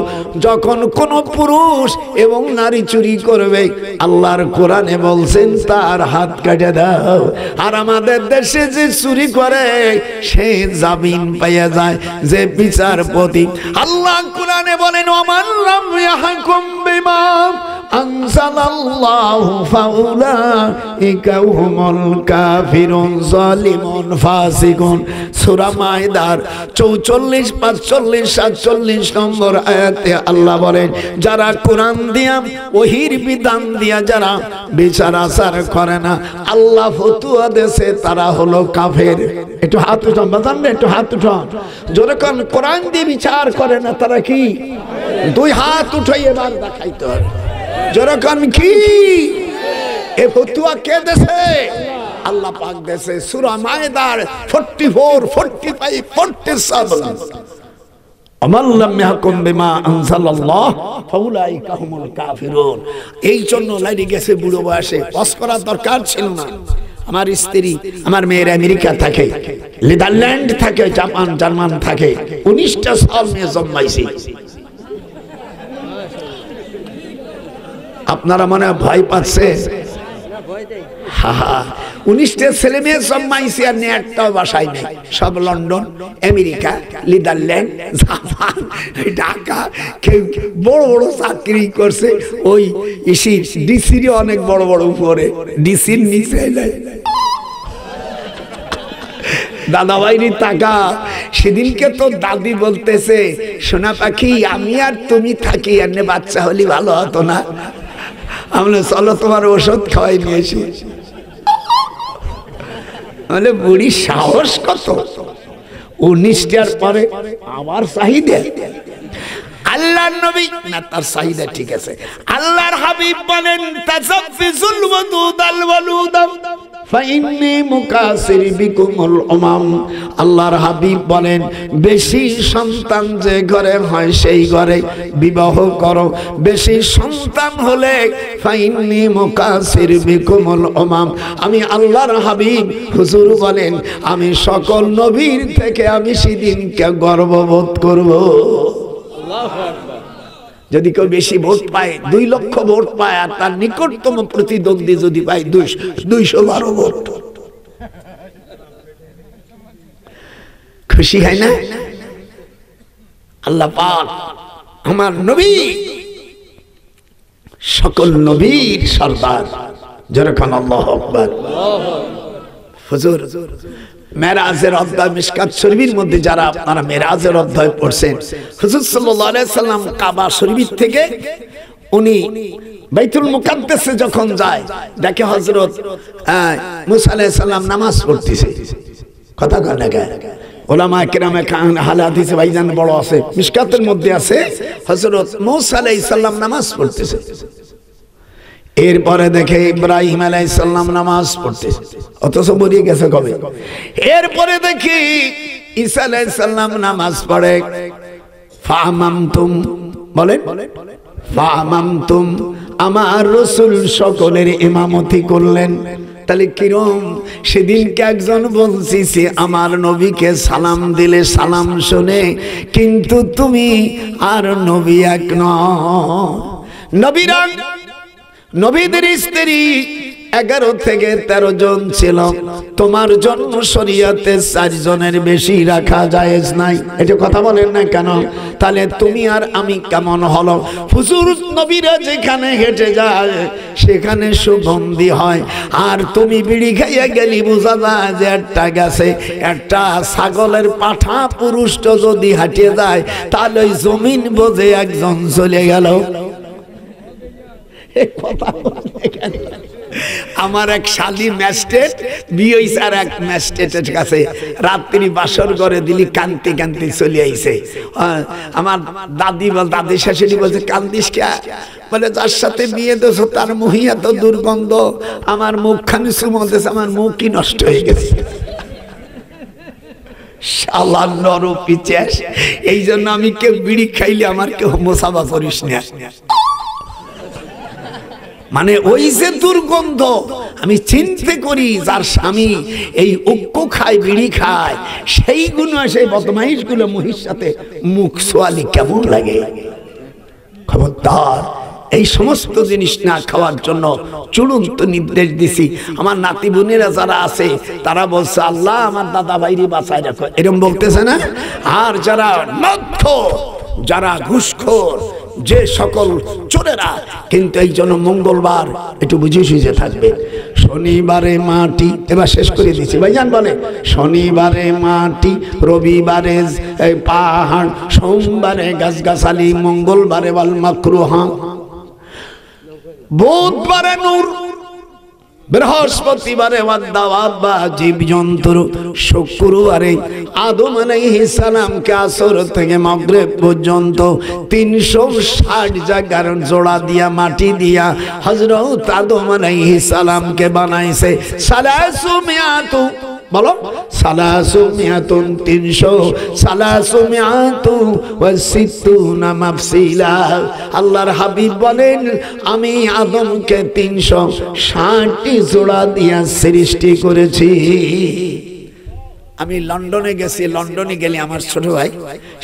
যখন কোন পুরুষ এবং নারী চুরি করবে, আল্লাহর কোরআনে বলছেন তার হাত কেটে দাও। আর আমাদের দেশে যে চুরি করে সে জামিন পাইয়া যায়, যে বিচারপতি। আল্লাহ কোরআনে বলেন ওমান লাম ইয়াহকুম বিমা আনজালাল্লাহু ফাউলাইকা হুমুল কাফিরুন যালিমুন ফাসিকুন। সূরা মায়েদার 44, 45, 47 নম্বর আয়াতে আল্লাহ বলেন যারা কোরআন দিয়া, ওহির বিধান দিয়া যারা বিচার আচার করে না, আল্লাহ ফতুয়া দেশে, তারা হলো কাফের। একটু হাত উঠান বাজান, একটু হাত উঠান। যখন কোরআন দিয়ে বিচার করে না তারা কি? দুই হাত উঠাই এবার দেখাইতে হবে। যখন কি এ ফতুয়া কে দেশে? আল্লাহ পাক দেশে। সূরা মায়েদার 44, 45, 47 আমান লাম ইয়াহকুম বিমা আনজালাল্লাহ ফাউলাইকা হুমুল কাফিরুন। এই জন্য লাইনে গেছে বুড়ো বয়সে, পাস করার দরকার ছিল না। আমার স্ত্রী, আমার মেয়ের আমেরিকা থাকে, নেদারল্যান্ড থাকে, জাপান, জার্মান থাকে, 19টা সাল নিয়ে জন্মাইছি। আপনারা মনে হয় ভয় পাচ্ছে? 19টা ছেলে মেয়ে জন্মাইছি, আর নেটটাও বাসায় নেই। সব London, America, Netherland, Japan, Dhaka. কেউ বড় বড় চাকরি করছে, ওই ডিসির অনেক বড় বড় উপরে, ডিসির নিচে দাদা ভাইরি টাকা। সেদিনকে তো দাদি বলতেছে, সোনা পাখি আমি আর তুমি থাকি, এনে বাচ্চা হলে ভালো হতো না? আমরা চলো তোমার ওষুধ খাওয়াই নিয়েছি। মানে বুড়ি সাহস কত! 19টার পরে আবার চাহিদা। আল্লাহর নবী না, তার চাহিদা ঠিক আছে। আল্লাহর হাবিব বলেন তাজাফফিজুল ওয়াদুদাল ওয়ালুদাম ফাইন্নী মুকাসির বিকুমুল উমাম। আল্লাহর হাবিব বলেন বেশি সন্তান যে ঘরে হয় সেই ঘরে বিবাহ করো। বেশি সন্তান হলে ফাইন্নী মুকাসির বিকুমুল উমাম। আমি আল্লাহর হাবিব হুজুর বলেন আমি সকল নবীর থেকে আমি সেদিনকে গর্ববোধ করব। যদি কেউ বেশি ভোট পায়, 2 লক্ষ ভোট পায়, আর তার নিকটতম প্রতিদ্বন্দ্বী যদি পায় 212 ভোট, খুশি হয় না? আল্লাহ পাক আমার নবী সকল নবীর সর্দার। যেরকম আল্লাহু আকবার। হুজুর মেরাজের অধ্যায় মিশকাত শরীফের মধ্যে যারা আপনারা মেরাজের অধ্যায় পড়ছেন, হুজুর সাল্লাল্লাহু আলাইহি সাল্লাম কাবা শরীফ থেকে উনি বাইতুল মুকাদ্দাসে যখন যায়, দেখে হযরত মুসা আলাইহিস সালাম নামাজ পড়তেছে। কথা কয় না কেন? উলামা কিরামে হাদিসে ভাইজান বড় আছে, মিশকাতের মধ্যে আছে হযরত মুসা আলাইহিস সালাম নামাজ পড়তেছে। এরপরে দেখে ইব্রাহিম আলাইহিস সালাম নামাজ পড়তেছে, অথচ বলিয়ে গেছে কবে। এরপরে দেখি ঈসা আলাইহিস সালাম নামাজ পড়ে। ফামামতুম বলেন, ফামামতুম আমার রাসূল সকলের ইমামতি করলেন। তাহলে কিরম? সেদিনকে একজন বলছিস আমার নবীকে সালাম দিলে সালাম শুনে, কিন্তু তুমি আর নবী এক নও। নবীরা নবীদের স্ত্রী 11 থেকে 13 জন ছিল, তোমার জন্য শরীয়তে 4 জনের বেশি রাখা জায়েজ নাই। এটা কথা বলেন না কেন? তাহলে তুমি আর আমি কেমন হলো? হুজুর নবীরা যেখানে হেঁটে যায় সেখানে সুগন্ধি হয়, আর তুমি বিড়ি খাইয়া গেলি বোঝা যায় যে একটা গেছে। একটা ছাগলের পাঠা পুরুষ যদি হাঁটিয়ে যায় তাহলে ওই জমিন বোঝে একজন চলে গেল। আমার এক শালি ম্যাজিস্ট্রেট বিয়ে হইছে আর এক ম্যাজিস্ট্রেটের কাছে রাত্রি বাসর করে দিলি কান্তি কান্তি চলে আইছে। আমার দাদি শাশুড়ি বলছে কান্দিস কে? বলে যার সাথে বিয়ে দেছো তার মুহিয়া তো দুর্গন্ধ, আমার মুখখানি সুমতেছে, আমার মুখই নষ্ট হয়ে গেছে। শালা নরো পিচাস, এই জন্য আমি কেউ বিড়ি খাইলে আমার কেউ মোসাফা করিস না। মানে ওই যে দুর্গন্ধ আমি চিন্তা করি যার স্বামী এই ঐক্য খায় বিড়ি খায় সেইগুলো সেই বদমাইশ গুলো মহির সাথে মুখ সোয়ালি কেমন লাগে। খবরদার এই সমস্ত জিনিস না খাওয়ার জন্য চূড়ান্ত নির্দেশ দিছি। আমার নাতি বোনেরা যারা আছে তারা বলছে আল্লাহ আমার দাদা ভাইরে বাঁচায় রাখো, এরকম বলতেছে না? আর যারা নক্ষর, যারা ঘুষখোর, যে সকল চোরেরা, কিন্তু এই জন্য মঙ্গলবার একটু বুঝে সুঝে থাকবে। শনিবারে মাটি, এবার শেষ করে দিচ্ছি ভাইজান বলে, শনিবারে মাটি, রবিবারে পাহাড়, সোমবারে গাছগাছালি, মঙ্গলবারে ওয়াল মাকরুহা, বুধবারে নূর, বৃহস্পতিবারে দাওয়াত বা জীবজন্তু, শুক্রবারে আদম আলাইহিস সালামকে আসর থেকে মাগরিব পর্যন্ত 360 জায়গার জোড়া দিয়া মাটি দিয়া হযরত আদম আলাইহিস সালামকে বানাইছে। সালাসু মিয়াতু, বলো সালাসু মিয়াতুন, 300 মাফসিলা। আল্লাহর হাবিব বলেন আমি আদমকে 360টি জোড়া দিয়া সৃষ্টি করেছি। আমি লন্ডনে গেছি, লন্ডনে গেলে আমার ছোট ভাই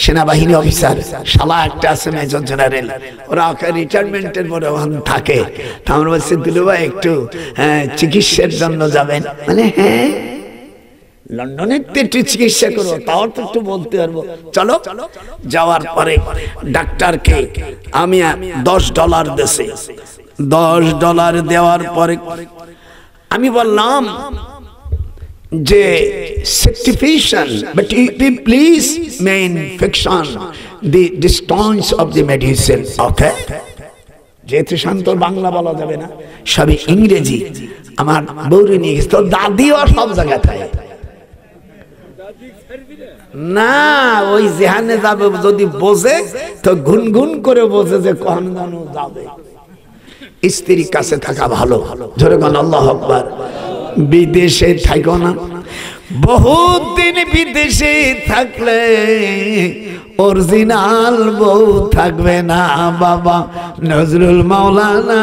সেনাবাহিনী অফিসার, শালা একটা আছে মেজর জেনারেল, ওরা রিটায়ারমেন্টের পরে ওখানে থাকে। তা আমরা বলছি দিলু ভাই একটু চিকিৎসার জন্য যাবেন? মানে হ্যাঁ, লন্ডনে একটু চিকিৎসা করবো, তাও তো একটু বলতে পারবো, চলো। যাওয়ার পরে ডাক্তারকে আমি $10 দিয়েছি। $10 দেওয়ার পরে আমি বললাম যে sanctification, but please main fiction the distance of the medicine, okay? যেহেতু শান্ত বাংলা বলা যাবে না, সবই ইংরেজি। আমার বউরে নিয়ে গেছে, তো দাদিও সব জায়গায় থাকে না, ওই যেখানে যাবে যদি বোঝে তো গুনগুন করে বোঝে যে কখন জানো যাবে। স্ত্রীর কাছে থাকা ভালো, ধরে গেল আল্লাহু আকবার। বিদেশে থাকো না, বহুত দিন বিদেশে থাকলে অরিজিনাল বউ থাকবে না বাবা। নজরুল মাওলানা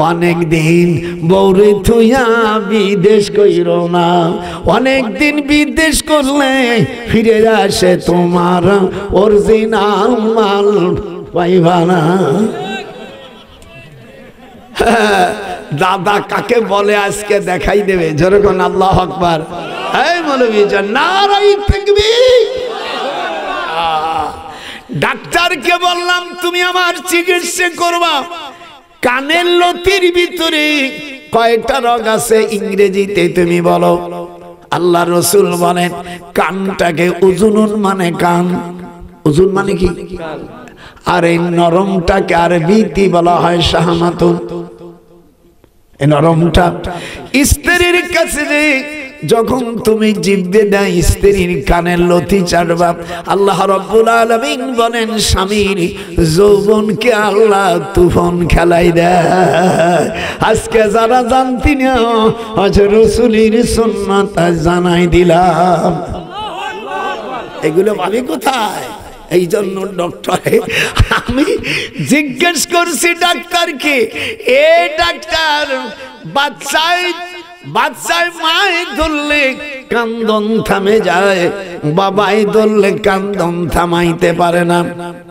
অনেক দিন বউরে থুইয়া বিদেশ কইরো না, অনেক দিন বিদেশ করলে ফিরে আসে তোমার অরিজিনাল মাল পাইবা না। দাদা কাকে বলে আজকে দেখাই দেবে, যেরকম আল্লাহু আকবার। এই মৌলভী জান নারায়ে তাকবীর। ডাক্তারকে বললাম তুমি আমার চিকিৎসা করবা, কানের লতির ভিতরে কয়টা রোগ আছে ইংরেজিতে তুমি বলো। আল্লাহ রাসূল বলেন কানটাকে উজুনুন মানে কান, উজুন মানে কি? আর এই নরমটাকে আরবিতে বলা হয় শাহমাতুন। এই নরমটা স্ত্রীর কাছে যখন তুমি জিভে না স্ত্রীর কানের লতি চাটবা, আল্লাহ রাব্বুল আলামিন বলেন স্বামীর যৌবনকে আল্লাহ তুফান খেলাই দেয়। আজকে যারা জানতি না হযরত রাসূলের সুন্নাত জানাই দিলাম। এগুলো পাবি কোথায়? এই জন্য ডক্টরে আমি জিজ্ঞেস করছি ডাক্তারকে, এ ডাক্তার বাচ্চায় মায় ধরলে কান্দন থামে যায়, বাবাই ধরলে কান্দন থামাইতে পারে না,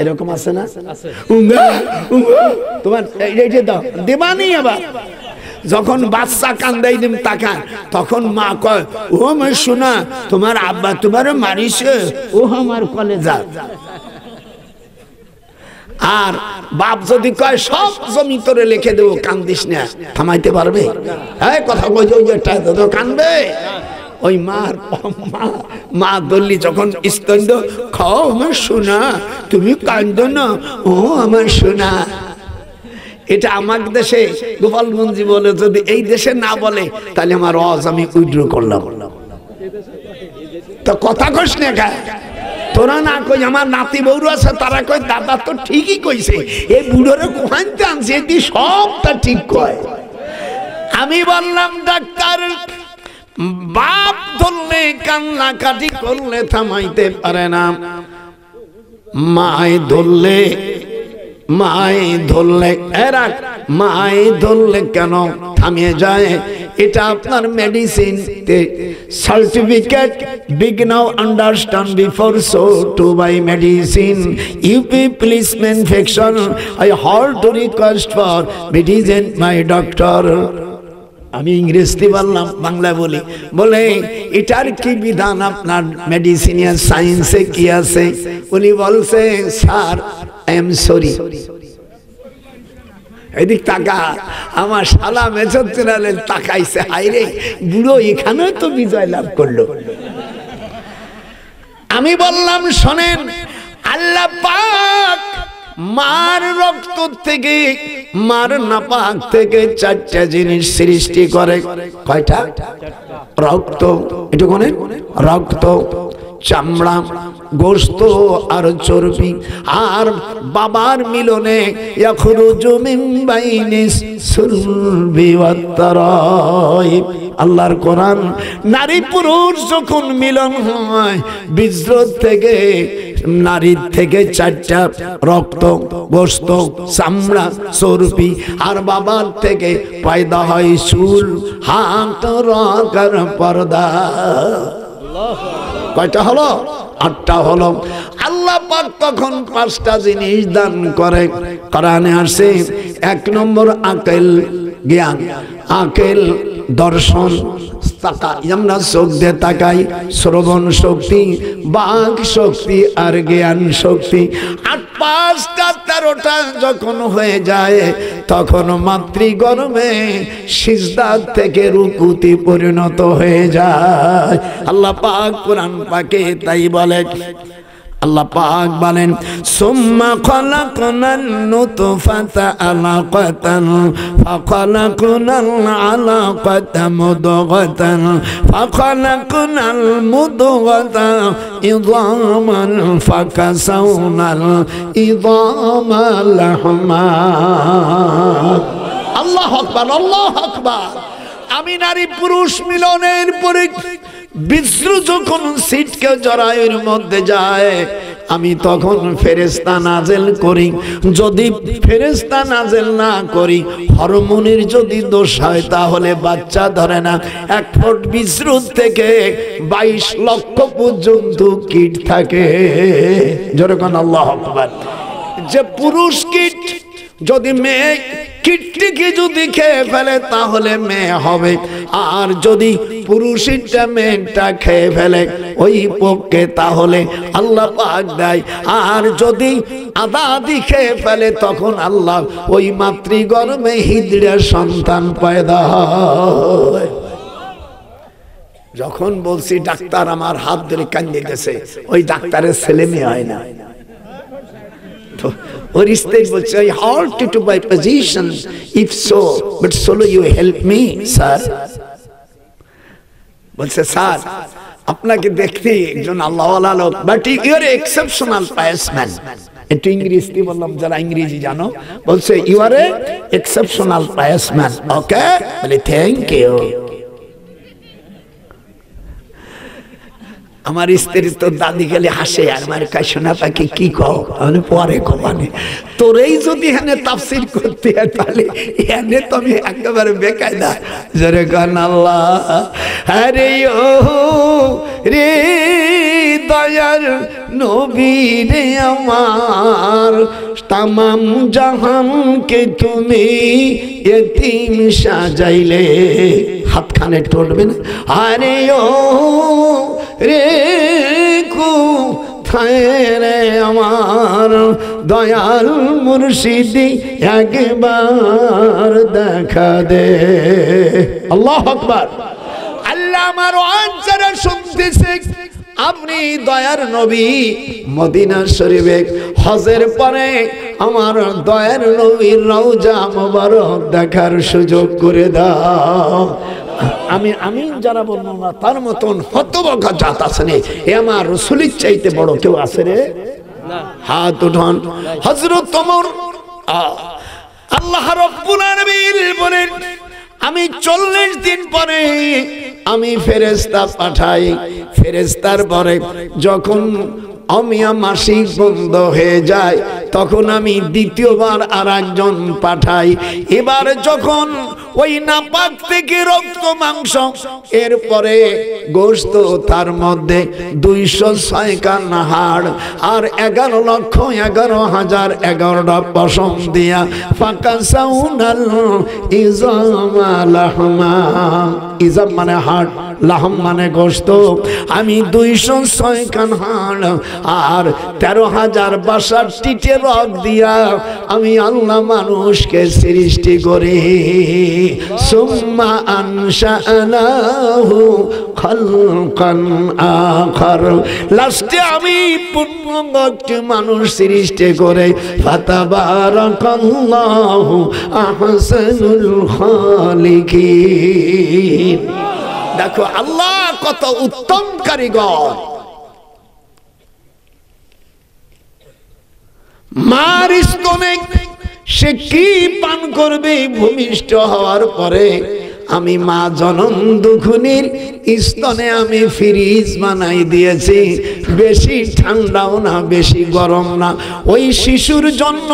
এরকম আছে না? তোমার দাও দেবানি আবার যখন বাচ্চা কান্দাই দিম তাকান, তখন মা কয়, ও আমার শোনা, তোমার আব্বা তোমার মারিছে, ও আমার কলেজা। আর বাপ যদি কয় সব জমি তোরে লিখে দেবো, কান্দিস না, থামাইতে পারবে? হ্যাঁ, কথা কই তো কানবে। ওই মা দল্লি যখন স্তন্দ, খাও আমার সোনা, তুমি কান্দ না, ও আমার সোনা। এটা আমার দেশে গোপালগঞ্জি বলে, যদি এই দেশে না বলে তাহলে আমার ওয়াজ আমি উইথড্র করলাম। তো কথা কইস না কা, তোরা না কই, আমার নাতি বউরা আছে তারা কই দাদা তো ঠিকই কইছে, এই বুড়োরে কোহানতে আনছে, এটি সবটা ঠিক কয়। আমি বললাম ডাক্তার, বাপ ধরলে কান্নাকাটি করলে থামাইতে পারে না, মায় ধরলে এরা মায় ধরলে কেন থামিয়ে যায়? এটা আপনার medicine certificate, big now understand before so to buy medicine, UP please manufacture, I hard to request for medicine my doctor. আমি ইংরেজি বললাম, বাংলা বলি, বলে এটার কি বিধান আপনার মেডিসিনিয়াল সায়েন্সে কি আছে? উনি বলছে, স্যার আই এম সরি। এদিক তাকা, আমার শালা মেজর তাকাইছে, হাইরে বুড়ো এখানে তো বিজয় লাভ করলো। আমি বললাম, শোনেন, আল্লাহ পাক মার রক্ত থেকে, মার নাপাক থেকে 4টা জিনিস সৃষ্টি করে। কয়টা? রক্ত, একটু কোনে, রক্ত, চামড়া, গোশত আর চর্বি। আর বাবার মিলনে ইয়াখরুজু মিন বাইনিস সুলবি ওয়াত তারাইব। আল্লাহর কোরআন, নারী পুরুষ যখন মিলন হয়, বীর্য থেকে, নারীর থেকে 4টা, রক্ত, গোশত, চামড়া, চর্বি, আর বাবার থেকে পয়দা হয় চুল, হাত, রাকার পর্দা। কয়টা হলো? 8টা হলো। আল্লাহ পাক তখন 5টা জিনিস দান করে। কোরআনে আসে, 1 নম্বর আকেল, জ্ঞান, আকেল দর্শন, আমরা চোখ দিয়ে তাকাই, শ্রবণ শক্তি, বাক শক্তি আর জ্ঞান শক্তি। 5টা 13টা যখন হয়ে যায়, তখন মাতৃগর্ভে সিজদা থেকে রুকুতে পরিণত হয়ে যায়। আল্লাহ পাক কোরআন পাকে তাই বলে। আল্লাহ পাক বলেন, সুম্মা খালাকনান নুতফাতা আলাকাতান ফাখালাকনাল আলাকাতা মুদগাতান ফাখালাকনাল মুদগাতা ইযামান ফাকাসাউনাল ইযামা লাহমা। আল্লাহু আকবার, আল্লাহু আকবার। আমি নারী পুরুষ মিলনের পরে বীর্য যখন সিটকে জরায়ুর মধ্যে যায়, আমি তখন ফেরেশতা নাজেল করি। যদি ফেরেশতা নাজেল না করি, হরমোনের যদি দোষ হয়, তাহলে বাচ্চা ধরে না। 1 ফুট বীর্য থেকে 22 লক্ষ পর্যন্ত কীট থাকে। যেরকম আল্লাহু আকবার। যে পুরুষ কীট যদি মেয়ে কীটটিকে যদি খেয়ে ফেলে তাহলে মেয়ে হবে, আর যদি পুরুষটা মেয়েটা খেয়ে ফেলে ওই পক্ষে তাহলে আল্লাহ পাক দেয়। আর যদি আদাদি খেয়ে ফেলে তখন আল্লাহ ওই মাতৃগর্ভে হিজড়া সন্তান পয়দা হয়। যখন বলছি ডাক্তার আমার হাত ধরে কান্দে গেছে, ওই ডাক্তারের ছেলে মেয়ে হয় না। তো ওর স্ত্রী বলছে, I halt to my position, if so, but solo you help me, sir. বলছে, স্যার আপনাকে দেখতে একজন আল্লাহওয়ালা লোক, but you are exceptional pious man. একটু ইংরেজি বললাম, যারা ইংরেজি জানো, বলছে you are a exceptional pious man. Okay, বলে থ্যাংক ইউ। আমার স্ত্রী তো দাদি গেলে হাসে, আর আমার কাশোনা পাখি কি কও, আমি পরে কমানে তোরেই যদি এখানে তাফসীর করতে হয় তাহলে এখানে তো আমি একেবারে বেকায়দা। জোরে গান আল্লাহ। আরে ও রে দয়ার নবী রে আমার, तमाम जहान के तुम्हें यतीम साजाइले हाथ खाने टोटबे ना अरे ओ रे को रे আমার দয়াল মুর্শিদি একবার দেখা দে আল্লাহু আকবার আল্লাহ আমার আওয়াজ শুনতেছে আপনি দয়ার নবী মদিনা শরীফে হজের পরে আমার দয়ার নবীর রওজা মোবারক দেখার সুযোগ করে দাও আমি আমি যারা বলবো না তার মতন হতভাগা জাত আছে না এ আমার রাসূলের চাইতে বড় কেউ আছে রে না হাত উঠান হযরত ওমর আল্লাহ রাব্বুল আলামিন বলেন আমি 40 দিন পরে আমি ফেরেশতা পাঠাই ফেরেশতার পরে যখন অমিয়া মাসিক বন্ধ হয়ে যায় তখন আমি দ্বিতীয়বার আরেকজন পাঠাই এবার যখন ওই নাপাক থেকে রক্ত মাংস এরপরে গোশত তার মধ্যে 206 হাড় আর 11,11,011টা পশম দিয়া ফাকাসাউনাল ইজামা লাহমা ইজাম মানে হাড় লাহম মানে গোশত আমি 206 হাড় আর 13,062টি রগ দিয়া আমি আল্লাহ মানুষকে সৃষ্টি করি সুম্মা আনশানাহু খালকান আখার লাস্টে আমি পূর্ণাঙ্গ একটি মানুষ সৃষ্টি করে ফাতাবারাকাল্লাহু আহসানুল খালিকিন দেখো আল্লাহ কত উত্তম কারিগর মার স্তনে সে কি পান করবে ভূমিষ্ঠ হওয়ার পরে আমি মা জনম দুখুনির স্তনে আমি ফ্রিজ বানাই দিয়েছি বেশি ঠান্ডাও না বেশি গরম না ওই শিশুর জন্য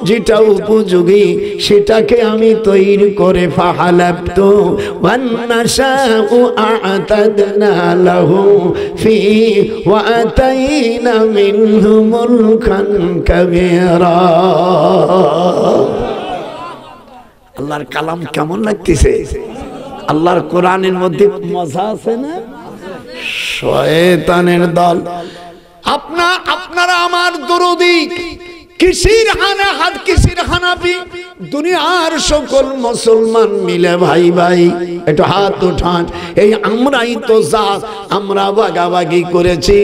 যেটা উপযোগী সেটাকে আমি তৈরি করে ফাহালাবতু ওয়ান্নাশাউ আ'তাদনা লাহু ফি ওয়া আতাইনা মিনহু মুলকান কাবীরা আল্লাহর কালাম কেমন লাগতেছে আল্লাহর কোরআনের মধ্যে মজা আছে না শয়তানের দল আপনারা আমার দরদি কিসির হানা হাত কিসির হানাফি দুনিয়ার সকল মুসলমান মিলে ভাই ভাই একটু হাত উঠান এই আমরাই তো জাত আমরা ভাগাভাগি করেছি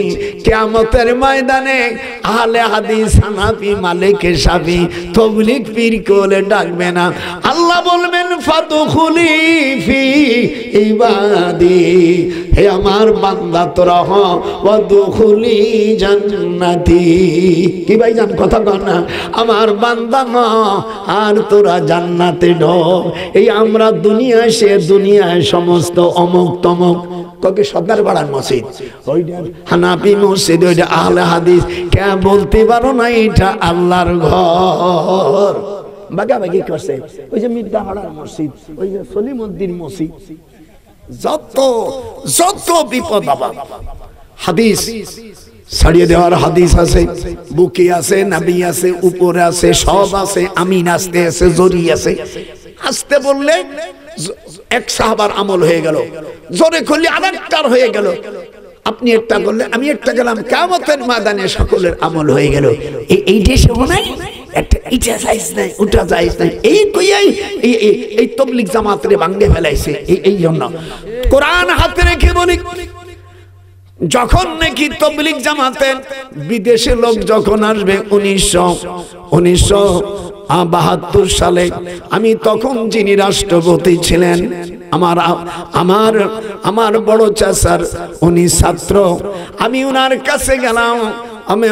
কিয়ামতের ময়দানে আহলে হাদিস হানাফি মালিকি শাফি তাবলীগ পীর কোলে ডাকবে না আল্লাহ বলবেন ফাদখুলি ফি ইবাদি হে আমার বান্দা তোরা হ ওয়াদখুলি জান্নাতি কি ভাই জান কথা কর না আমার বান্দা হ আর তোরা জান্নাতে ঢোক এই আমরা দুনিয়ায় সে দুনিয়ায় সমস্ত অমুক তমুক ককে সর্দার বাড়ার মসজিদ ওইটা হানাফি মসজিদ ওইটা আহলে হাদিস কে বলতে পারো না এটা আল্লাহর ঘর ভাগাভাগি করছে ওই যে মির্জা বাড়ার মসজিদ ওই যে সলিমউদ্দিন মসজিদ যত বিপদ বাবা হাদিস ছাড়িয়ে দেওয়ার হাদিস আছে বুকে আছে নবী আছে উপরে আছে সব আছে আমিন আসতে আছে জরি আছে আসতে বললে এক সাহাবার আমল হয়ে গেল জোরে করলে আরেকটার হয়ে গেল আপনি একটা করলে আমি একটা গেলাম কিয়ামতের ময়দানে সকলের আমল হয়ে গেল এই দেশে নাই একটা ইটা যাইস নাই ওটা যাইস নাই এই কইয়াই এই তাবলীগ জামাতরে ভাঙে ফেলাইছে এই জন্য কোরআন হাতে রেখে বলি যখন নাকি তাবলীগ জামাতে বিদেশে লোক যখন আসবে 1972 সালে আমি তখন যিনি রাষ্ট্রপতি ছিলেন আমার বড় চাচার উনি ছাত্র আমি উনার কাছে গেলাম আমি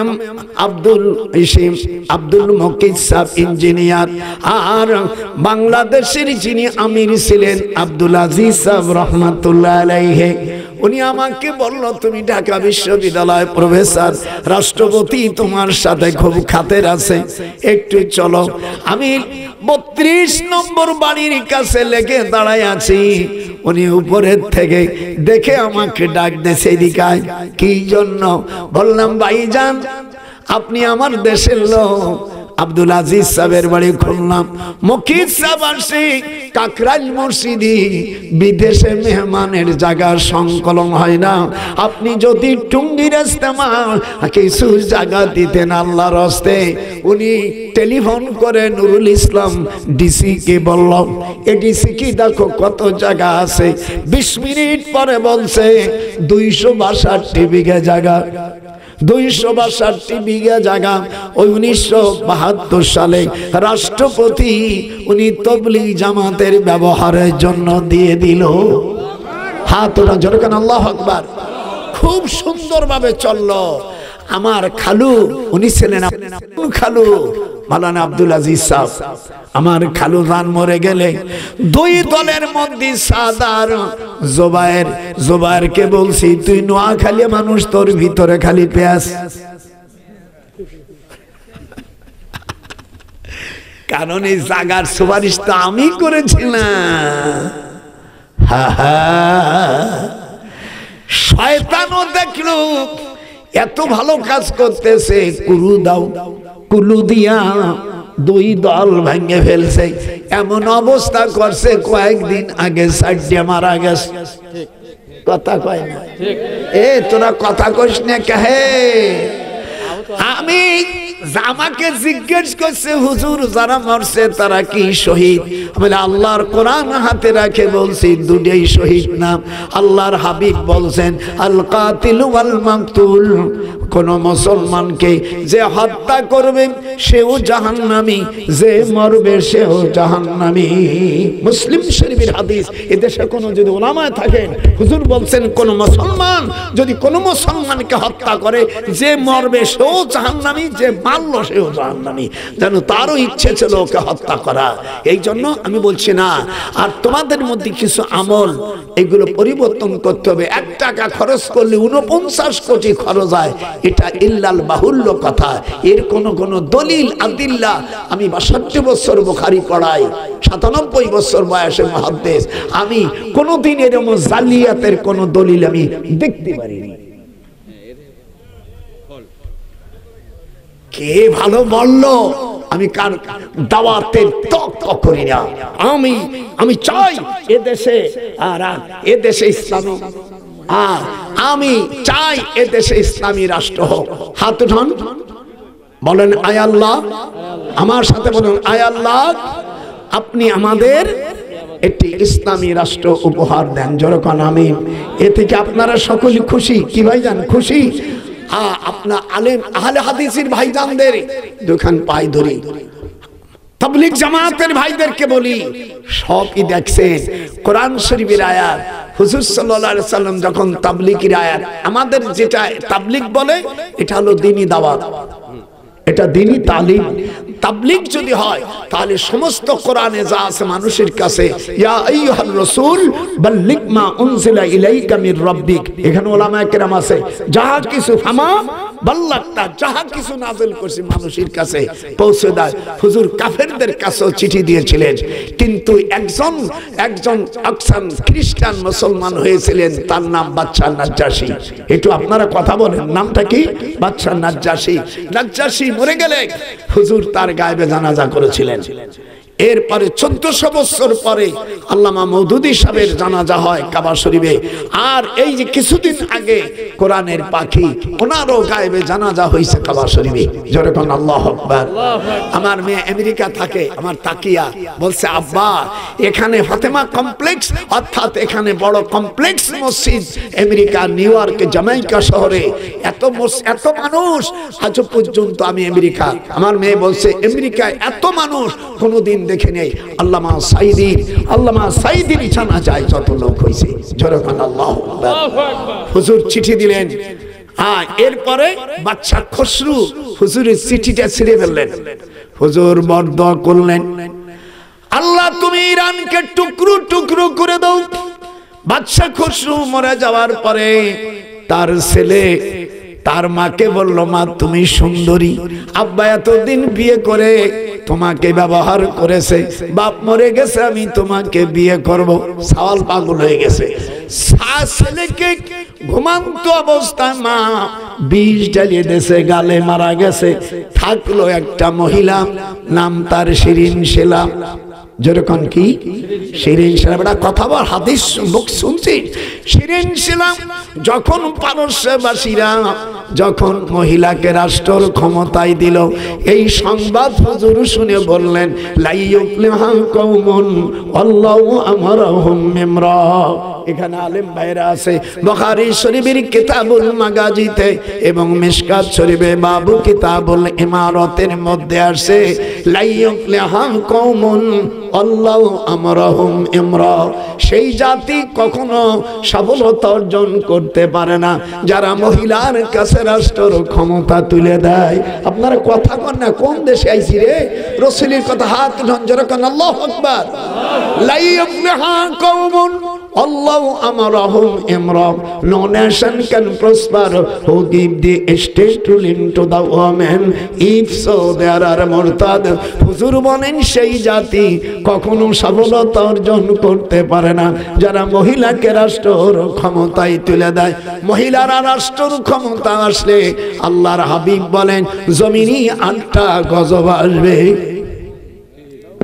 আব্দুল মকিদ সাহেব ইঞ্জিনিয়ার আর বাংলাদেশের যিনি আমির ছিলেন আব্দুল আজিজ সাহেব রহমাতুল্লাহ আলাইহি উনি আমাকে বলল তুমি ঢাকা বিশ্ববিদ্যালয় প্রফেসর রাষ্ট্রপতি তোমার সাথে খুব খাতের আছে একটু চলো আমি 32 নম্বর বাড়ির কাছে লেগে দাঁড়ায় আছি উনি উপরের থেকে দেখে আমাকে ডাক দিয়েছে এদিকে কি জন্য বললাম ভাইজান আপনি আমার দেশের লোক আব্দুল আজিজ সাহেবের বাড়ি খুললাম, মকিদ সাহেব আসে কাকরাইল মসজিদে, বিদেশে মেহমানের জায়গার সংকলন হয় না, আপনি যদি টুঙ্গির ইস্তেমাল কিছু জায়গা দিতেন আল্লাহর হস্তে। উনি টেলিফোন করে নুরুল ইসলাম ডিসি কে বলল, এডিসি কি দেখো কত জায়গা আছে। 20 মিনিট পরে বলছে 262 বিঘা জায়গা, 262 বিঘা জায়গা। ওই 1972 সালে রাষ্ট্রপতি উনি তবলিগ জামাতের ব্যবহারের জন্য দিয়ে দিল। হাত ওরা জোরে কেন, আল্লাহু আকবার। খুব সুন্দরভাবে চললো। আমার খালু, উনি ছিলেন খালু মাওলানা আব্দুল আজিজ সাহেব। আমার খালু জান মরে গেলে 2 দলের মধ্যে সাদার জোবায়েরকে বলছি, তুই নোয়াখালী মানুষ, তোর ভিতরে খালি পেঁয়াজ। কারণ এই জাগার সুপারিশ তো আমি করেছিলাম। শয়তানও দেখলো এত ভালো কাজ করতেছে, কুলু দাও, কুলু দিয়া 2 দল ভেঙে ফেলছে। এমন অবস্থা করছে কয়েকদিন আগে 4 মারা গেছে। কথা কয় না, এ তোরা কথা কইস না কাহে। আমি আমাকে জিজ্ঞেস করছে, হুজুর যারা মরছে তারা কি শহীদ? বলে আল্লাহর কোরআন হাতে রাখে বলছি দুটোই শহীদ না। আল্লাহর হাবিব বলছেন আল কাতিল ওয়াল মাকতুল, কোন মুসলমানকে যে হত্যা করবে সেও জাহান্নামী, যে মরবে সেও জাহান্নামী। মুসলিম শরীফের হাদিস। এদেশে কোন যদি উলামা থাকেন, হুজুর বলছেন কোন মুসলমান যদি কোন মুসলমানকে হত্যা করে, যে মরবে সেও জাহান্নামী, যে মারলো সেও জাহান্নামী। যেন তারও ইচ্ছে ছিল ওকে হত্যা করা। এই জন্য আমি বলছি না। আর তোমাদের মধ্যে কিছু আমল এগুলো পরিবর্তন করতে হবে। 1 টাকা খরচ করলে 49 কোটি খরচ হয়, এটা ইল্লাল বাহুল্য কথা। এর কোন দলিল আদিল্লা আমি 62 বছর বুখারী পড়াই, 97 বছর বয়সে মুহাদ্দিস, আমি কোনদিন এরকম জালিয়াতের কোন দলিল আমি দেখতে পারিনি। কে ভালো বললো? আমি কার দাওয়াতের তর্ক করি না। আমি চাই এদেশে ইসলাম, আমি চাই এদেশে ইসলামী রাষ্ট্র হোক। হাত উঠান, বলেন আয় আল্লাহ। আমার সাথে বলেন আয় আল্লাহ, আপনি আমাদের একটি ইসলামী রাষ্ট্র উপহার দেন। যেরকম আমিন। এ থেকে আপনারা সকলে খুশি কি ভাইজান? খুশি? আপনার আলেম আহলে হাদিসের ভাইজানদের দুখান পাই ধরি, তাবলীগ জামাতের ভাইদেরকে বলি, সবই দেখছেন কোরআন শরীফের আয়াত। হুজুর সাল্লাল্লাহু আলাইহি সাল্লাম যখন তাবলীগের আয়াত, আমাদের যেটা তাবলীগ বলে এটা হলো দ্বীনি দাওয়াত, এটা দ্বীনি তালিম। তাবলীগ যদি হয় তাহলে সমস্ত কোরআনে যা আছে মানুষের কাছে, ইয়া আইয়ুহার রাসূল বাল্লিগ মা উনজিলা ইলাইকা মির রাব্বিক, এখানে উলামায়ে কেরাম আছে, যাহা কিছু ফামা বাল্লাগতা, যাহা কিছু নাযিল করছি মানুষের কাছে পৌঁছে দেয়। হুজুর কাফেরদের কাছেও চিঠি দিয়েছিলেন, কিন্তু একজন আকসান খ্রিস্টান মুসলমান হয়েছিলেন, তার নাম বাদশাহ নাজ্জাশী। একটু আপনারা কথা বলেন, নামটা কি? বাদশাহ নাজ্জাশী। নাজ্জাশী মরে গেলে হুজুর তার গায়েবে জানাজা করেছিলেন। এরপরে 1400 বছর পরে আল্লামা মওদুদী সাহেবের জানাজা হয় কাবা শরীফে। আর এই যে কিছুদিন আগে কোরআনের পাখি, ওনারও গায়েবে জানাজা হয়েছে কাবা শরীফে। জোরে কোন আল্লাহু আকবার। আমার মেয়ে আমেরিকা থাকে, আমার তাকিয়া বলছে, আব্বা এখানে ফাতেমা কমপ্লেক্স, অর্থাৎ এখানে বড় কমপ্লেক্স মসজিদ আমেরিকা, নিউ ইয়র্ক, জামাইকা শহরে এত মানুষ আজ পর্যন্ত আমি আমেরিকা, আমার মেয়ে বলছে আমেরিকায় এত মানুষ কোনোদিন দেখে নেই। আল্লামা সাইদির জানা যায় যত লোক হয়েছে। জোরকান আল্লাহু আকবার। হুজুর চিঠি দিলেন। এরপরে বাদশা খসরু হুজুরের চিঠিটা ছিঁড়ে ফেললেন। হুজুর বরদোয়া করলেন, আল্লাহ তুমি ইরানকে টুকরো টুকরো করে দাও। বাদশা খসরু মরে যাওয়ার পরে তার ছেলে তার মাকে বলল, মা তুমি সুন্দরী, আব্বা এতদিন বিয়ে করে তোমাকে ব্যবহার করেছে, বাপ মরে গেছে, আমি তোমাকে বিয়ে করব। সাওয়াল পাগল হয়ে গেছে। ছেলেকে ঘুমান্ত অবস্থায় মা বিষ ঢালিয়ে দিয়েছে, গালে মারা গেছে। থাকলো একটা মহিলা, নাম তার শিরিন শিলা। যেরকম কি শিরিন শিলা, বেটা কথা বল, হাদিস মুখ শুনছি। শিরিন শিলা যখন পারস্যবাসীরা যখন মহিলাকে রাষ্ট্র ক্ষমতায় দিল, এই সংবাদ হুজুর শুনে বললেন, লাইয়ুফলিহা কওমুন আল্লাহু আমারহুম মিমরা। এখানে আলেম ভাইরা আছে, বুখারী শরীফের কিতাবুল মাগাজিতে এবং মিশকাত শরীফে বাবু কিতাবুল ইমারতের মধ্যে আসে, লাইয়ুফলিহা কওমুন আল্লাহু আমারহুম ইমরা। সেই জাতি কখনো সফলতা অর্জন করতে পারে না যারা মহিলার কাছে রাষ্ট্র ক্ষমতা তুলে দেয়। আপনারা কথা কন না, কোন দেশে আইছি রে? রাসূলের কথা, হাত ঝঞ্ঝরা কন, আল্লাহু আকবার। লা ইয়াফলিহা কওমুন আল্লাহু আমারহুম ইমরা। No nation can prosper who give the state ruling to the women, if so there are murtad। হুজুর বলেন সেই জাতি কখনো সফলতা অর্জন করতে পারে না যারা মহিলাকে রাষ্ট্র ক্ষমতায় তুলে দেয়। মহিলারা রাষ্ট্র ক্ষমতা আসলে আল্লাহর হাবিব বলেন জমিনে 8টা গজব আসবে।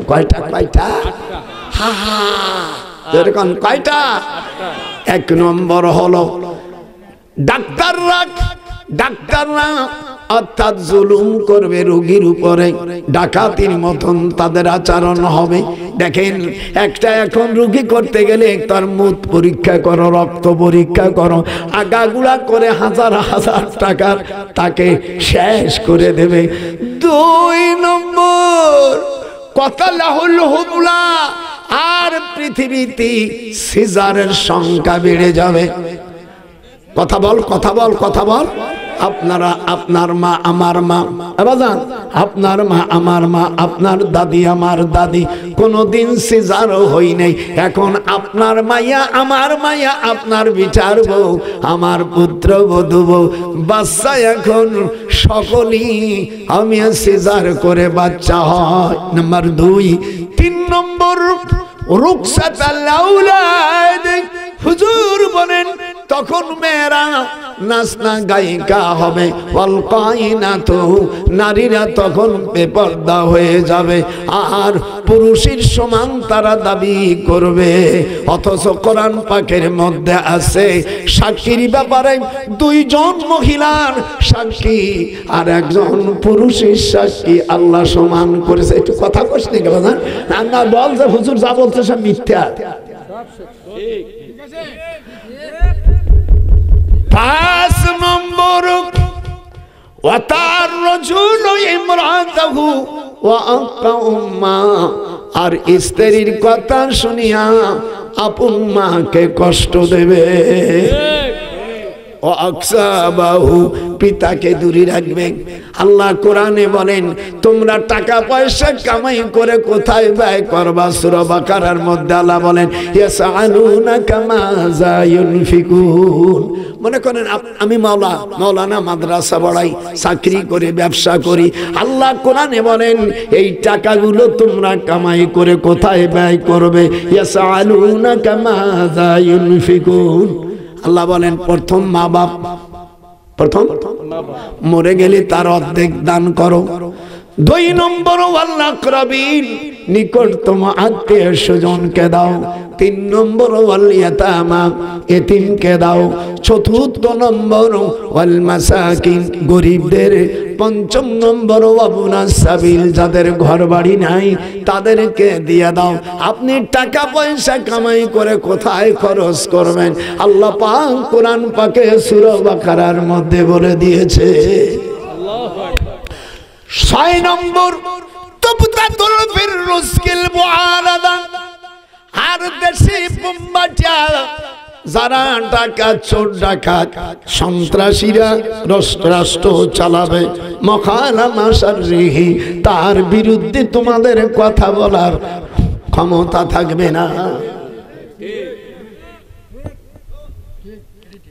কয়টা? কয়টা? হা হা, যেরকম কয়টা? 1 নম্বর হলো ডাক্তাররা অর্থাৎ জুলুম করবে রোগীর উপরে, ডাকাতির মতন তাদের আচরণ হবে। দেখেন একটা এখন রোগী করতে গেলে তার মুখ পরীক্ষা করো, রক্ত পরীক্ষা করো, আগাগুলা করে হাজার হাজার টাকার তাকে শেষ করে দেবে। 2 নম্বর কথা লাহুল হুবলা, আর পৃথিবীতে সিজারের সংখ্যা বেড়ে যাবে। কথা বল, কথা বল, কথা বল। আপনারা, আপনার মা আমার মা, বাজান, আপনার মা আমার মা, আপনার দাদি আমার দাদি কোনদিন সিজারও হই নাই। এখন আপনার মাইয়া আমার মাইয়া, আপনার বিচার বউ আমার পুত্র বধূ বউ, বাচ্চা এখন সকলেই আমি সিজার করে বাচ্চা হয়। নাম্বার 2। 3 নম্বর রুকসাতাল আওলাদ। হুজুর বলেন তখন মেয়েরা নাচনা গায়িকা হবে, ওয়ালকাইনাতু, নারীরা তখন বেপর্দা হয়ে যাবে, আর পুরুষের সমান তারা দাবি করবে। অথচ কোরআন পাকের মধ্যে আছে সাক্ষীর ব্যাপারে 2 জন মহিলার সাক্ষী আর 1 জন পুরুষের সাক্ষী আল্লাহ সমান করেছে। একটু কথা কইস নি কেন না, বল যে হুজুর যা বলছে সব মিথ্যা। 5 নম্বর ওয়াতার রাজুল ইমরাতাহু ওয়া আকা উম্মা, আর স্ত্রীর কথা শুনিয়া আপন মাকে কষ্ট দেবে। ও আকসাবাহু, পিতাকে দূরে রাখবে। আল্লাহ কোরআনে বলেন তোমরা টাকা পয়সা কামাই করে কোথায় ব্যয় করবা? সূরা বাকারার মধ্যে আল্লাহ বলেন ইয়াসআলুনাকা মাযা ইউনফিকুন। মনে করেন আমি মাওলানা মাদ্রাসা পড়াই, চাকরি করে, ব্যবসা করি। আল্লাহ কোরআনে বলেন এই টাকাগুলো তোমরা কামাই করে কোথায় ব্যয় করবে? ইয়াসআলুনাকা মাযা ইউনফিকুন। আল্লাহ বলেন প্রথম মা বাপ, প্রথম মরে গেলে তার অর্ধেক দান করো। 2 নম্বর ওয়াল আকরাবিন, নিকটতম আত্মীয় স্বজনকে দাও। 3 নম্বর ওয়াল ইয়াতামা, এতিমকে দাও। 4 নম্বর ওয়াল মাসাকিন, গরিবদের। 5 নম্বর ওয়াবুনাস সাবিল, যাদের ঘর বাড়ি নাই তাদেরকে দিয়ে দাও। আপনি টাকা পয়সা কামাই করে কোথায় খরচ করবেন? আল্লাহ পাক কোরআন পাকে সূরা বাকারার মধ্যে বলে দিয়েছে। 6 নম্বর তুবতাতুল ফির রুজকিল মুআরাদা, আর দেশে বোমবাটা যারা ডাকাত, চোর ডাকাত, সন্ত্রাসীরা রাষ্ট্র চালাবে, মুখালামা শাররিহি, তার বিরুদ্ধে তোমাদের কথা বলার ক্ষমতা থাকবে না।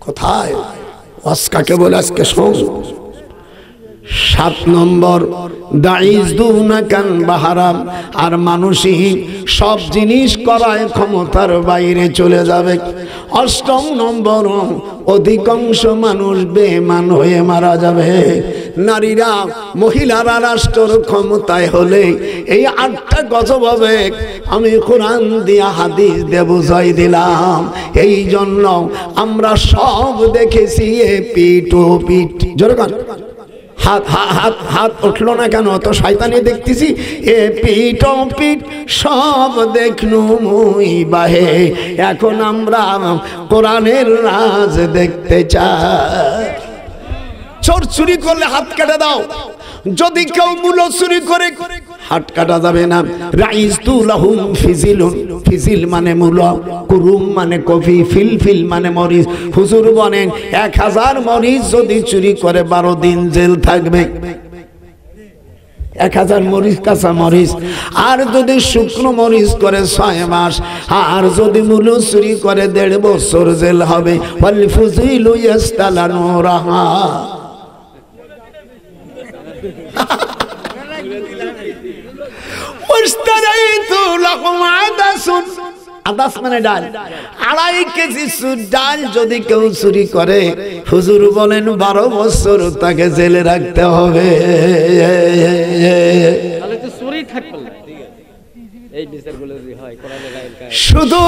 কোথায় ওয়াজ কাকে বলে আজকে শোন। 7 নম্বর দাইজ দুনাকান বাহারাম, আর মানুষই সব জিনিস করায় ক্ষমতার বাইরে চলে যাবে। 8 নম্বর অধিকাংশ মানুষ বেঈমান হয়ে মারা যাবে। নারীরা মহিলারা রাষ্ট্র ক্ষমতায় হলে এই 8টা গজব হবে। আমি কোরআন দিয়া হাদিস দিয়ে বুঝাই দিলাম। এই জন্য আমরা সব দেখেছি এ পিঠ ও পিঠ। জোরে কান হাত হাত হাত উঠলো না কেন? তো শয়তানি দেখতেছি এ পিঠ ও পিঠ সব দেখনু মুই বাহে। এখন আমরা কোরআনের রাজ দেখতে চাই। চোর চুরি করলে হাত কেটে দাও, যদি কেউ মূল চুরি করে হাত কাটা যাবে না। রাইজতু লাহুম ফিজিলুন, ফিজিল মানে মূল, কুরুম মানে কফি, ফিলফিল মানে মরিচ। হুজুর বলেন 1000 মরিচ যদি চুরি করে 12 দিন জেল থাকবে। 1000 মরিচ কাঁচা মরিচ, আর যদি শুকনো মরিচ করে 6 মাস, আর যদি মূল চুরি করে 1.5 বছর জেল হবে। ওয়াল ফুজিলু ইয়াস্তালানু রাহা। আদাস মানে ডাল, 2.5 কেজি ডাল যদি কেউ চুরি করে, হুজুর বলেন 12 বছর তাকে জেলে রাখতে হবে। শুধু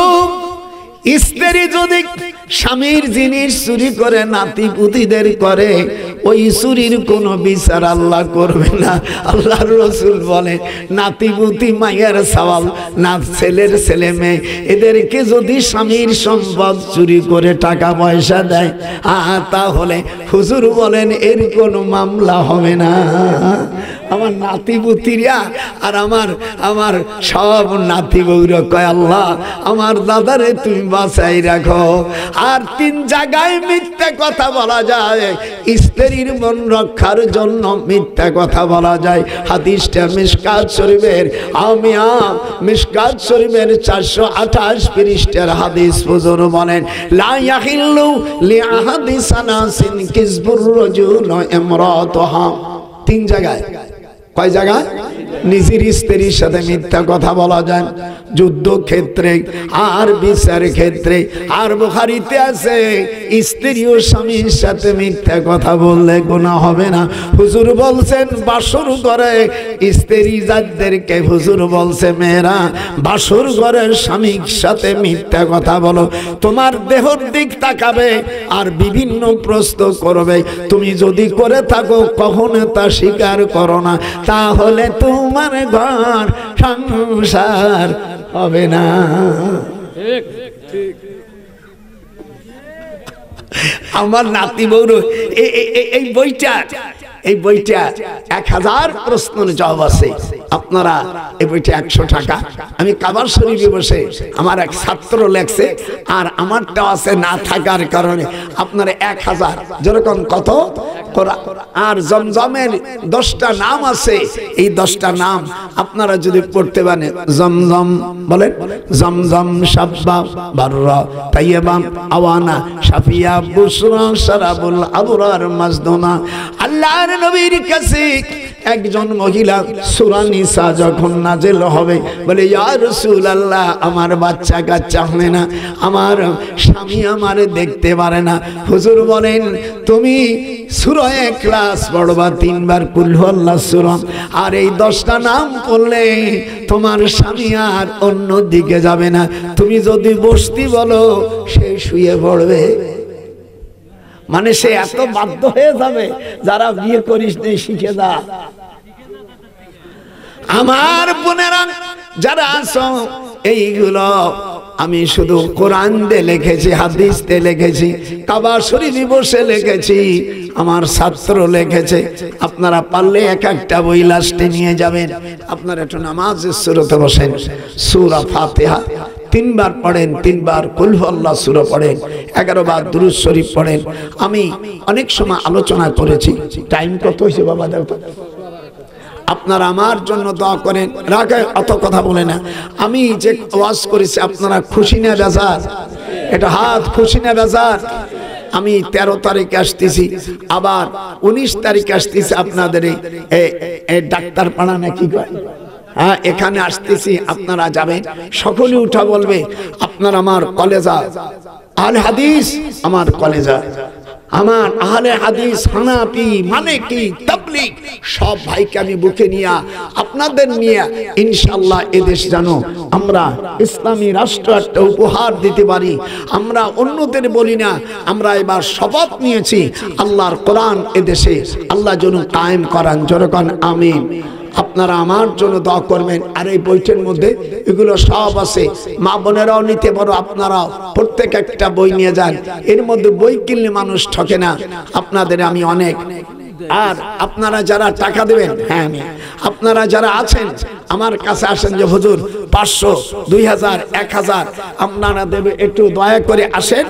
স্ত্রী যদি স্বামীর জিনিস চুরি করে নাতি পুতিদের করে, ওই চুরির কোনো বিচার আল্লাহ করবে না। আল্লাহর রাসূল বলে নাতি পুতি মায়ের সওয়াল, না ছেলের ছেলে মেয়ে, এদেরকে যদি স্বামীর সম্পদ চুরি করে টাকা পয়সা দেয়, তাহলে হুজুর বলেন এর কোনো মামলা হবে না। আমার নাতি পুতিরা আর আমার সব নাতি বউরা কয় আল্লাহ আমার দাদারে তুমি বাঁচাই রাখো। আর 3 জায়গায় মিথ্যা কথা বলা যায়, স্ত্রীর মন রক্ষার জন্য মিথ্যা কথা বলা যায়। হাদিসটা মিশকাত শরীফের মিশকাত শরীফের 428 পৃষ্ঠার হাদিস। হুজুর বলেন লা ইয়াহিল্লু লিআহাদিস সানাসিন কিসবুর রাজুল ইমরাতাহা। 3 জায়গায়। কয় জায়গায়? নিজের স্ত্রীর সাথে মিথ্যা কথা বলা যায় যুদ্ধ ক্ষেত্রে আর বিচার ক্ষেত্রে। আর বুখারীতে আছে স্ত্রী ও স্বামীর সাথে মিথ্যা কথা বললে গুনাহ হবে না। হুজুর বলছেন বাসর ঘরে স্ত্রী যাদেরকে হুজুর বলছে মেয়েরা বাসর ঘরে স্বামীর সাথে মিথ্যা কথা বলো, তোমার দেহর দিক তাকাবে আর বিভিন্ন প্রশ্ন করবে। তুমি যদি করে থাকো কখনো তা স্বীকার করো না, তাহলে তোমার ঘর সংসার হবে না। আমার নাতি বউর এই বইটা 1000 প্রশ্নের জবাব আছে। আপনারা এই বইটা 100 টাকা। আমি কাবার শরীফে বসে আমার এক ছাত্র লেখছে, আর আমারটা আছে না থাকার কারণে আপনারা 1000 যেরকম কত। আর জমজমের 10টা নাম আছে, এই 10টা নাম আপনারা যদি পড়তে পারেন, জমজম বলেন, জমজম সাব্বা বাররা তাইয়্যিবা আওয়ানা শাফিয়া বুশরা শারাবুল আবরার মাজদুনা। আল্লাহর নবীর কাছে একজন মহিলা সূরা নিসা যখন নাযিল হবে বলে ইয়া রাসূলুল্লাহ আমার বাচ্চা কাচ্চা হবে না, আমার স্বামী আমারে দেখতে পারে না। হুজুর বলেন তুমি সূরা ইখলাস পড়বা 3 বার, কুল হুয়াল্লাহ সূরা, আর এই 10টা নাম পড়লে তোমার স্বামী আর অন্য দিকে যাবে না। তুমি যদি বসতি বলো সে শুয়ে পড়বে। মানে সে এত বাধ্য হয়ে যাবে, যারা বিয়ে করিস নি শিখে যা। আমার বোনেরা যারা আছো, এইগুলো আমি শুধু কোরআন দিয়ে লিখেছি, হাদিস দিয়ে লিখেছি, কাবা শরীফে বসে লিখেছি, আমার ছাত্র লিখেছে। আপনারা পারলে এক একটা বই লাস্টে নিয়ে যাবেন। আপনারা একটু নামাজের সূরাতে বসেন, সূরা ফাতিহা 3 বার পড়েন, 3 বার কুল হুয়াল্লাহ সূরা পড়েন, 11 বার দুরূদ শরীফ পড়েন। আমি অনেক সময় আলোচনা করেছি। টাইম কত হয়েছে বাবা? দাও তো। আপনারা আমার জন্য দোয়া করেন। রাগে অত কথা বলে না। আমি যে ওয়াজ করেছি আপনারা খুশি না বেজার? এটা হাত খুশি না বেজার? আমি 13 তারিখে আসতেছি, আবার 19 তারিখে আসতেছি আপনাদের এই ডাক্তার পাড়া নাকি কয়, হ্যাঁ এখানে আসতেছি, আপনারা যাবেন। সকলে উঠা বলবে আপনার আমার কলেজা আহলে হাদিস, আমার কলেজা, আমার আহলে হাদিস হানাফি মানে কি তাবলীগ সব ভাইকে আমি বুকে নিয়ে আপনাদের নিয়ে ইনশাআল্লাহ এদেশ জানো আমরা ইসলামী রাষ্ট্র একটা উপহার দিতে পারি। আমরা অন্যদের বলি না, আমরা এবার শপথ নিয়েছি আল্লাহর কোরআন এদেশে আল্লাহ যেন কায়েম করান। জোরকান আমিন। আপনারা আমার জন্য দোয়া করবেন। আর এই বইটির মধ্যে এগুলো সব আছে, মা বোনেরাও নিতে পারো, আপনারাও প্রত্যেক একটা বই নিয়ে যান। এর মধ্যে বই কিনলে মানুষ ঠকে না। আপনাদের আমি অনেক, আর আপনারা যারা টাকা দেবেন, হ্যাঁ আপনারা যারা আছেন আমার কাছে আসেন যে হুজুর 500, 2000, 1000 আপনারা দেবে, একটু দয়া করে আসেন,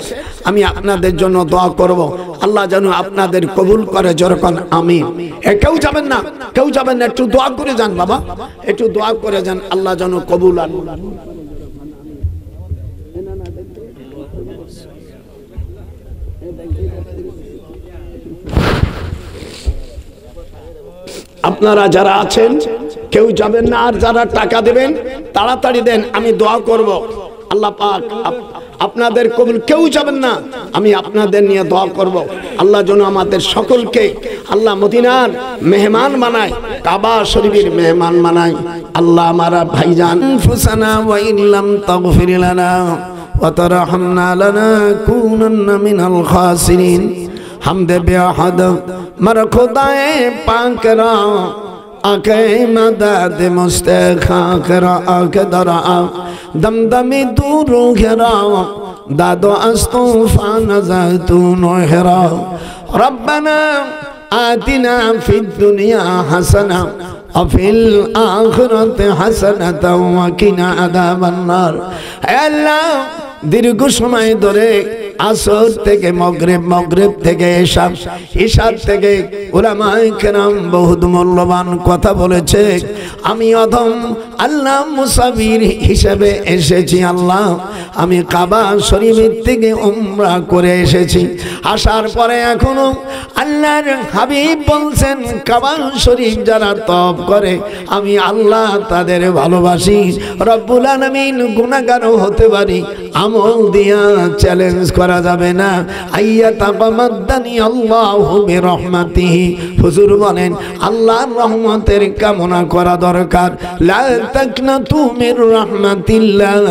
আমি আপনাদের জন্য দোয়া করব। আল্লাহ যেন আপনাদের কবুল করে। যেরকম আমিন। কেউ যাবেন না, কেউ যাবেন না, একটু দোয়া করে যান বাবা, একটু দোয়া করে যান, আল্লাহ যেন কবুল আন। আপনারা যারা আছেন কেউ যাবেন না, আর যারা টাকা দেবেন তাড়াতাড়ি দেন, আমি দোয়া করব আল্লাহ পাক আপনাদের কবুল। কেউ যাবেন না, আমি আপনাদের নিয়ে দোয়া করব আল্লাহ যেন আমাদের সকলকে আল্লাহ মদিনার মেহমান বানায়, কাবা শরীফের মেহমান বানায়। আল্লাহ আমারা ভাইজান ফুসানা ওয়া ইল্লাম তাগফির লানা ওয়া তারহামনা লানাকুনান্না মিনাল খাসিরিন। हमदे बेहद मर खुदाए पाक रा आके मदद मुस्तखाक रा आके दरा दमदमी दूर घेरा दादो अस्तूफा नज़तू नोहरा रब्बना आतिना फिद दुनिया हसना अफिल आखिरत हसनत व किना अदाबन नार। ऐ अल्लाह दीर्घ समय धरे আসর থেকে মাগরিব, মাগরিব থেকে ইশা, ইশার থেকে উলামায়ে কেরাম বহুত মূল্যবান কথা বলেছে। আমি অধম আল্লাহ মুসাফির হিসেবে এসেছি। আল্লাহ আমি কাবা শরীফের থেকে উমরা করে এসেছি। আসার পরে এখনো আল্লাহর হাবিব বলছেন কাবা শরীফ যারা তওয়াফ করে আমি আল্লাহ তাদের ভালোবাসি। রব্বুল আলামিন গুনাহগারও হতে পারি, আমল দিয়া চ্যালেঞ্জ করা যাবে না। আইয়া তাবাম্মাদানি আল্লাহু বিরহমাতিহি। হুজুর বলেন আল্লাহর রহমতের কামনা করা দরকার। লা তাকনাতু মির রাহমাতিল্লাহ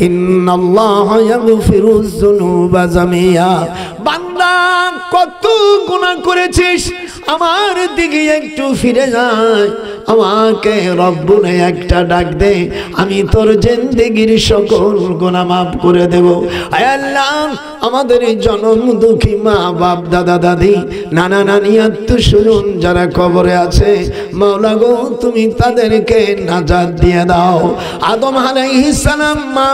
ইন্নাল্লাহা ইয়াগফিরুয যুনুবা জামিয়া। বান্দা কত গুনাহ করেছিস, আমার দিকে একটু ফিরে যায়, আমাকে রব্বুল একটা ডাক দে, আমি তোর জিন্দেগীর সকল গুনাহ মাফ করে দেব। আয় আল্লাহ আমাদের জনম দুঃখী মা বাপ দাদা দাদি নানা নানি আত্মীয়স্বজন যারা কবরে আছে, মাওলা গো তুমি তাদেরকে নাজাত দিয়ে দাও। আদম আলাইহিস সালাম মা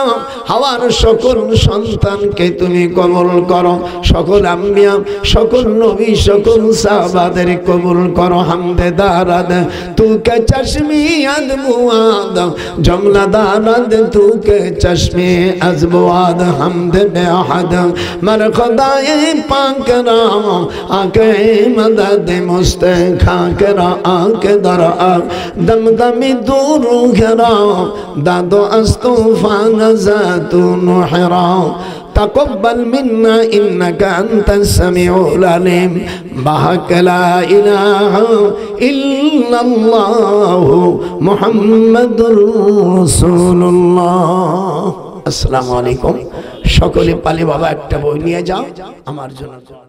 হাওয়ার সকল সন্তানকে তুমি কবুল করো, সকল আম্বিয়া সকল নবী সকল সাহাবাদের কবুল করো। হামদে দারাদ তুকে চশমি আদমুয়াদ জমলা দারাদ তুকে চশমি আজবুয়াদ। হামদে বেহাদ मर खुदाए पाक रा आके मदद मुस्तखा करा आके दरा दमदमी दूर घेरा दादो अस्तूफा नज़तू नोहरा तक़ब्बल मिन्ना इन्नका अंतस समीउल अलीम। बहक ला इलाहा इल्लल्लाहु मुहम्मदुर रसूलुल्लाह। अस्सलामु अलैकुम। সকলে পালে বাবা একটা বই নিয়ে যাও আমার জন্য।